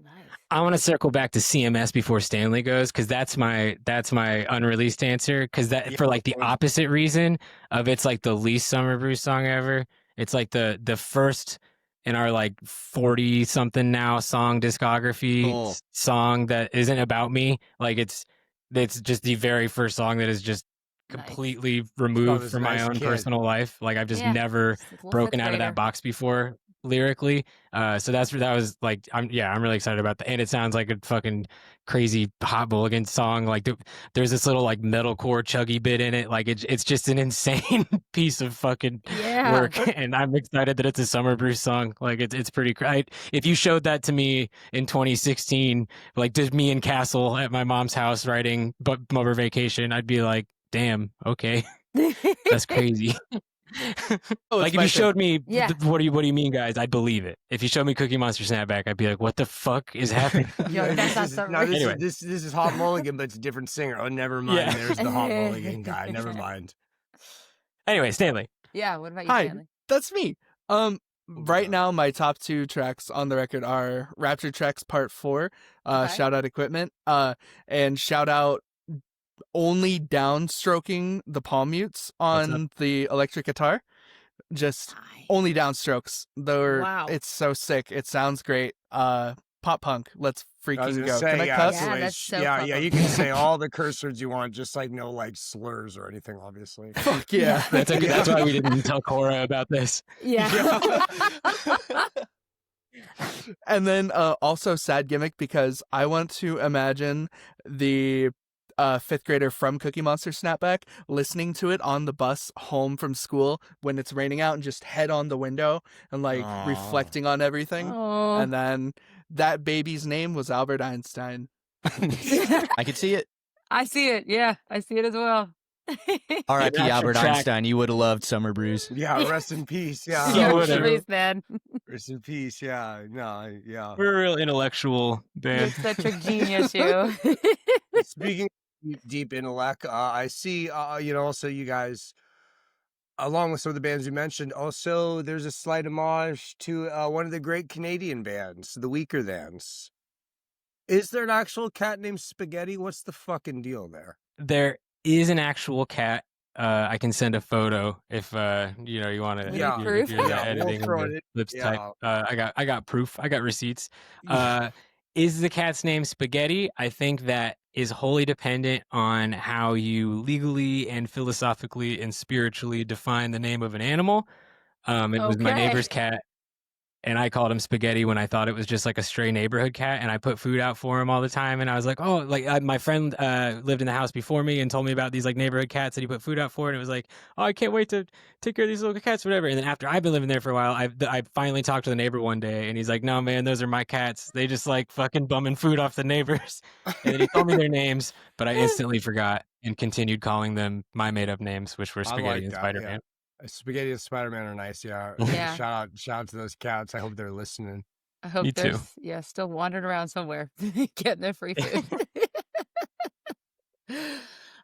Nice. I want to circle back to CMS before Stanley goes, because that's my unreleased answer. Because for the opposite reason of it's the least Summerbruise song ever. It's the first in our like 40 something now song discography song that isn't about me. Like it's just the very first song that is just completely removed from my own personal life. Like I've just never broken out of that box before lyrically. So that was like, I'm really excited about that. And it sounds like a fucking crazy Hot Mulligan song. Like there's this little like metalcore chuggy bit in it. Like it's just an insane piece of fucking work. And I'm excited that it's a Summerbruise song. Like it's pretty great. If you showed that to me in 2016, like just me and Castle at my mom's house writing Bummer Vacation, I'd be like, damn, okay. That's crazy. Like if you showed me what do you mean, guys, I'd believe it. If you showed me Cookie Monster Snapback, I'd be like, what the fuck is happening? This is Hot Mulligan, but it's a different singer. Oh, never mind. There's the Hot Mulligan guy. Never mind. Anyway, Stanley. Yeah, what about you, Hi, Stanley? That's me. Right now my top 2 tracks on the record are Rapture Tracks Part 4, Shout Out Equipment, and shout out only downstroking the palm mutes on the electric guitar. Just only downstrokes. It's so sick. It sounds great. Pop punk. Let's freaking go. Can I cuss? That's so you can say all the curse words you want, just like no like slurs or anything, obviously. Fuck yeah. That's why we didn't tell Cora about this. Yeah. And then also sad gimmick, because I want to imagine the 5th grader from Cookie Monster Snapback listening to it on the bus home from school when it's raining out and just head on the window and like reflecting on everything. And then that baby's name was Albert Einstein. I could see it. I see it. Yeah, I see it as well. R.I.P. Albert Einstein. You would have loved Summerbruise. Yeah, rest in peace. Yeah, man. Rest in peace. Yeah, no, yeah. We're a real intellectual band. You're such a genius, you. Speaking of deep intellect, I see. Also you guys, along with some of the bands you mentioned, also there's a slight homage to one of the great Canadian bands, the Weaker Thans. Is there an actual cat named Spaghetti? What's the fucking deal there? There is an actual cat. I can send a photo if you want to. Yeah, proof. Editing the lips type. I got proof. I got receipts. Is the cat's name Spaghetti? I think that is wholly dependent on how you legally and philosophically and spiritually define the name of an animal. It was my neighbor's cat, and I called him Spaghetti when I thought it was just like a stray neighborhood cat, and I put food out for him all the time, and I was like, oh, like my friend lived in the house before me and told me about these like neighborhood cats that he put food out for, and it was like, oh, I can't wait to take care of these little cats, whatever. And then after I've been living there for a while, I finally talked to the neighbor one day, and he's like, no, man, those are my cats. They just like fucking bumming food off the neighbors. And then he told me their names, but I instantly forgot and continued calling them my made-up names, which were Spaghetti and Spider-Man. Yeah. Spaghetti and Spider-Man are nice, yeah. Shout out to those cats. I hope they're listening. I hope they're still wandering around somewhere getting their free food.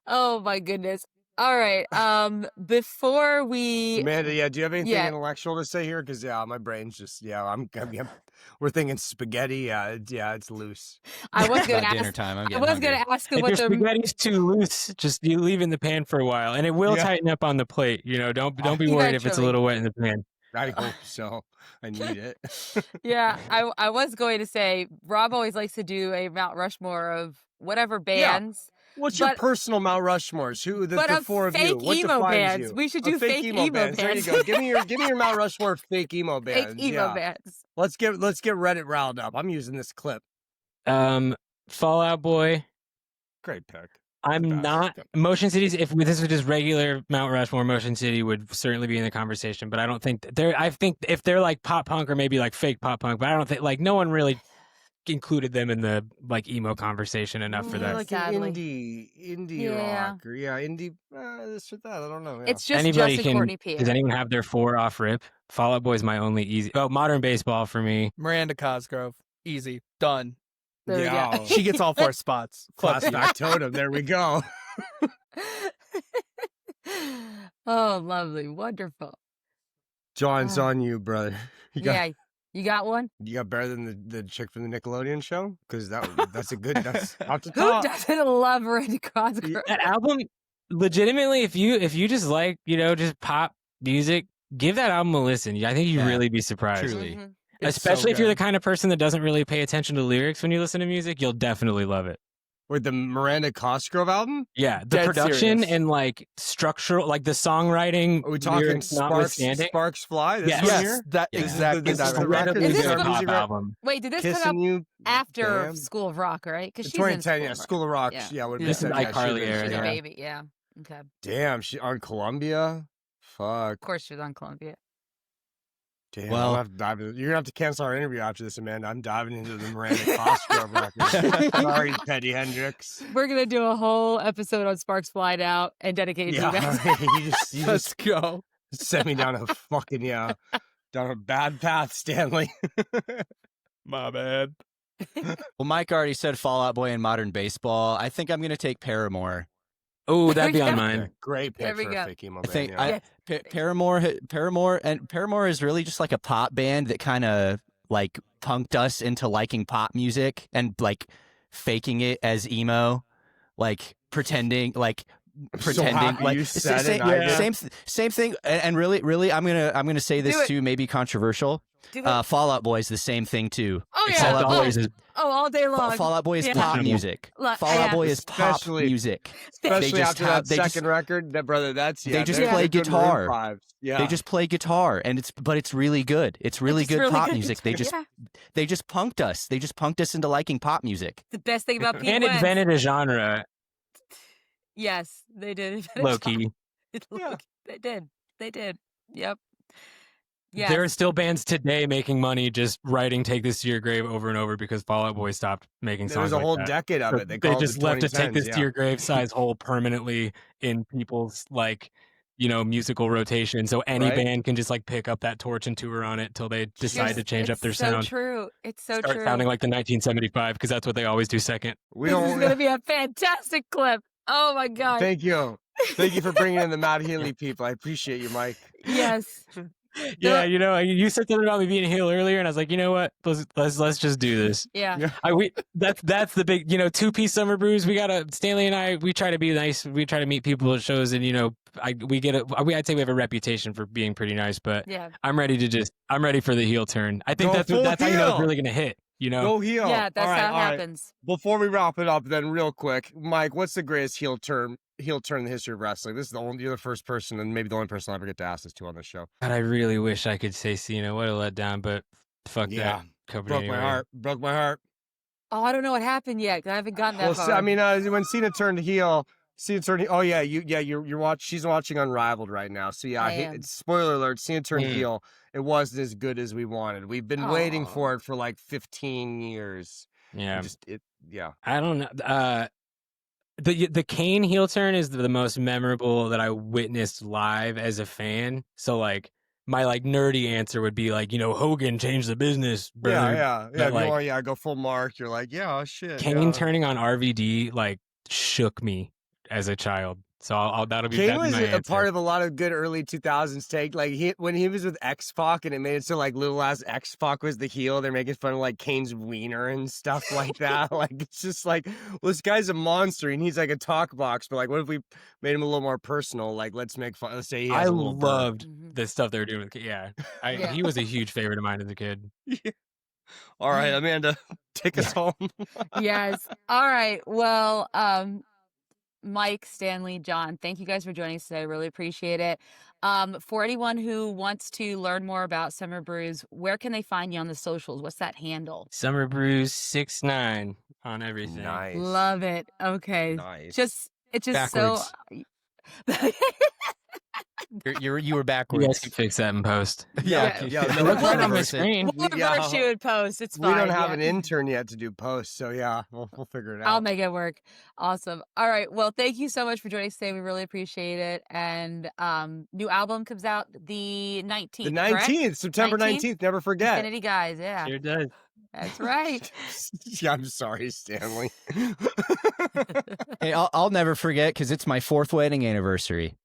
Oh my goodness. All right. Before we Amanda, do you have anything intellectual to say here? Because my brain's just we're thinking spaghetti. Yeah, it's loose. I was gonna ask dinner time. I was gonna ask if what your spaghetti's too loose, just you leave in the pan for a while, and it will tighten up on the plate. Don't be worried if it's a little wet in the pan. I hope so. I need it. Yeah, I was going to say Rob always likes to do a Mount Rushmore of whatever bands. What's your personal Mount Rushmores? Who the four of you? What emo defines bands. you? We should do fake emo bands. There you go. Give me your Mount Rushmore of fake emo bands. Fake emo bands. Let's get Reddit riled up. I'm using this clip. Fall Out Boy. Great pick. I'm not Motion Cities. If this was just regular Mount Rushmore, Motion City would certainly be in the conversation. But I don't think I think if they're like pop punk or maybe like fake pop punk, but I don't think like no one really included them in the like emo conversation enough for that. Like indie rock or indie this or that. I don't know. Yeah. It's just Justin Courtney P. Does anyone have their 4 off rip? Fall Out Boy is my only easy. Oh, Modern Baseball for me. Miranda Cosgrove, easy, done. There we go. She gets all 4 spots. Class factotum. There we go. Oh, lovely, wonderful. John's on you, brother. You got one? You got better than the chick from the Nickelodeon show? Because that's off the top. Who doesn't love Miranda Cosgrove? That album, legitimately, if you just like, just pop music, give that album a listen. I think you'd really be surprised. Truly. Mm-hmm. Especially if you're the kind of person that doesn't really pay attention to lyrics when you listen to music, you'll definitely love it. With the Miranda Cosgrove album? Yeah, the Dead production serious. and like structural, like the songwriting. Are we talking lyrics notwithstanding. Sparks Fly? This Yes. one Yes, here? that Yeah. exactly. This is that the record. record. Is This this is the our pop music record. album. Wait, did this come Kissing out You. after Damn. School of Rock, right? Because she's in 2010, yeah. School of Rock. Yeah. Yeah, would Yeah. be This is said, yeah, iCarly she- era, She's yeah. a baby, yeah. Okay. Of Damn, she on Columbia? Fuck. course she was on Columbia. Damn, Well- I'll have to dive in. You're gonna have to cancel our interview after this, Amanda. I'm diving into the Miranda Cosgrove record. Sorry, Petty Hendrix. We're gonna do a whole episode on Sparks Fly Out and dedicate it to you guys. you Let's just go. sent me down a fucking down a bad path, Stanley. My bad. Well, Mike already said Fall Out Boy and Modern Baseball. I think I'm going to take Paramore. Oh, that'd be There we on go. mine. Great There pick we for go. a fake emo I band. think Yeah. Paramore is really just like a pop band that kind of like punked us into liking pop music and like faking it as emo, like pretending happy you said it, I did. same thing. And really, I'm gonna say this Do it. too, maybe controversial. Do it. Fall Out Boy is the same thing too. Oh yeah. Fall Out Oh, Boy is all day long. Fall Out Boy is Yeah. pop music. Look, Fall Out yeah. Boy is pop Especially- music. Especially They just after have- that they just- second record, that brother, that's they just they're play good guitar. Maroon 5s. Yeah, They just play guitar, and it's really good. It's really It's good really pop good music. They just Yeah. they just punked us. They just punked us into liking pop music. The best thing about Pete And Wentz. invented a genre, Yes, they did. low key. Look, they did. They did. Yep. Yeah. There are still bands today making money just writing "Take This to Your Grave" over and over because Fall Out Boy stopped making there songs. was a like whole that. decade of So it. They they called just it left to "Take 2010s, This yeah. to Your Grave" size hole permanently in people's like, you know, musical rotation. So any Right. band can just like pick up that torch and tour on it till they decide to change up their It's so sound. true. It's so Start true. sounding like the 1975 because that's what they always do second. We This is don't. gonna be a fantastic clip. Oh my god. Thank you. Thank you for bringing in the Matt Healy people. I appreciate you, Mike. Yes. Yeah, you know, you said something about me being a heel earlier, and I was like, you know what? Let's just do this. Yeah. That's the big, you know, 2-piece Summerbruise. We gotta Stanley and I. We try to be nice. We try to meet people at shows, and you know, I'd say we have a reputation for being pretty nice. But Yeah. I'm ready for the heel turn. I think Go that's full how you know it's heel. really gonna hit. You know, Go heel. Yeah, that's All right, how all it right. happens. Before we wrap it up, then real quick, Mike, what's the greatest heel turn in the history of wrestling? This is you're the first person, and maybe the only person I'll ever get to ask this to on this show. God, I really wish I could say Cena. What a letdown, but fuck Yeah. that. Covered Broke anyway. my heart. Broke my heart. Oh, I don't know what happened yet. 'Cause I haven't gotten that Well, far. I mean, when Cena turned heel. Oh yeah, you're she's watching Unrivaled right now. So yeah, I am. spoiler alert: Cena turned Mm. heel. It wasn't as good as we wanted. We've been waiting Aw. for it for like 15 years. Yeah, Yeah. I don't know. The Kane heel turn is the most memorable that I witnessed live as a fan. So like my like nerdy answer would be like, you know, Hogan changed the business, brother. Yeah. But, If you like, want, go full mark. You're like, yeah, oh, shit. Kane yeah. turning on RVD like shook me as a child. So that'll be Kane that'd be was my a answer. part of a lot of good early 2000s take. Like when he was with X-Pac and it made it so like little ass X-Pac was the heel. They're making fun of like Kane's wiener and stuff like that. Like it's just like, well, this guy's a monster and he's like a talk box. But like, what if we made him a little more personal? Like let's make fun. Let's say he has I a little bird. loved Mhm. the stuff they were doing with Yeah. he was a huge favorite of mine as a kid. All right, Amanda, take us home. Yes. All right. Well, Mike, Stanley, John, thank you guys for joining us today. I really appreciate it. For anyone who wants to learn more about Summerbruise, where can they find you on the socials? What's that handle? Summerbruise 69 on everything. Nice. Love it. Okay. Nice. It's just Backwards. so. You were You guys backwards. can fix that in post. Yeah. Yeah. No, Look right on my Reverse it. screen. We'll Yeah. reverse you in post. It's we fine. don't have yeah. an intern yet to do posts, so yeah, we'll figure it out. I'll make it work. Awesome. All right. Well, thank you so much for joining us today. We really appreciate it. And new album comes out the 19th. The correct? 19th, September 19th, never forget. Infinity Guise. Yeah. Sure does. That's right. Yeah, I'm sorry, Stanley. Hey, I'll never forget because it's my 4th wedding anniversary.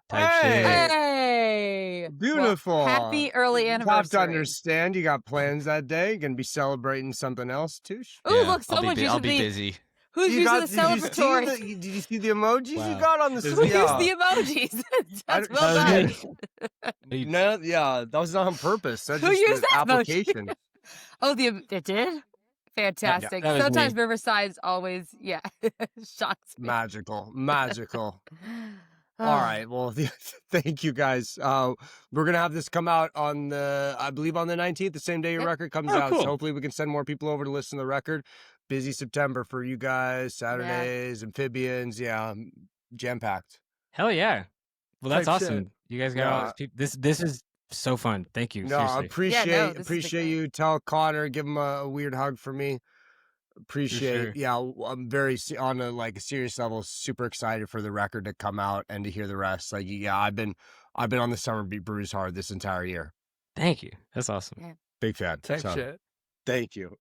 Type Hey! shit. Hey. Beautiful. Well, happy early You anniversary. have to understand you got plans that day. You're going to be celebrating something else, too. Ooh, look, someone I'll just be busy. Who's using the celebratory? Did you see the emojis you Wow. got on the Who used the emojis? That's well done. No, yeah, that was not on purpose. That's Who just used the that emoji? application. Oh, it did? Fantastic. that was Sometimes me. Riverside's always, shocks me. Magical. All right. Well, thank you guys. We're going to have this come out on I believe on the 19th, the same day your record comes out. Cool. So hopefully we can send more people over to listen to the record. Busy September for you guys. Saturdays, amphibians. Yeah. Jam-packed. Hell yeah. Well, that's Type awesome. shit. You guys got all these people. This is so fun. Thank you. No, I Seriously. appreciate you. Tell Connor, give him a weird hug for me. Appreciate. sure. Yeah, I'm very on a serious level, super excited for the record to come out and to hear the rest. Like, yeah, I've been on the Summerbruise hard this entire year. Thank you. That's awesome. Big fan. Type So, shit. thank you.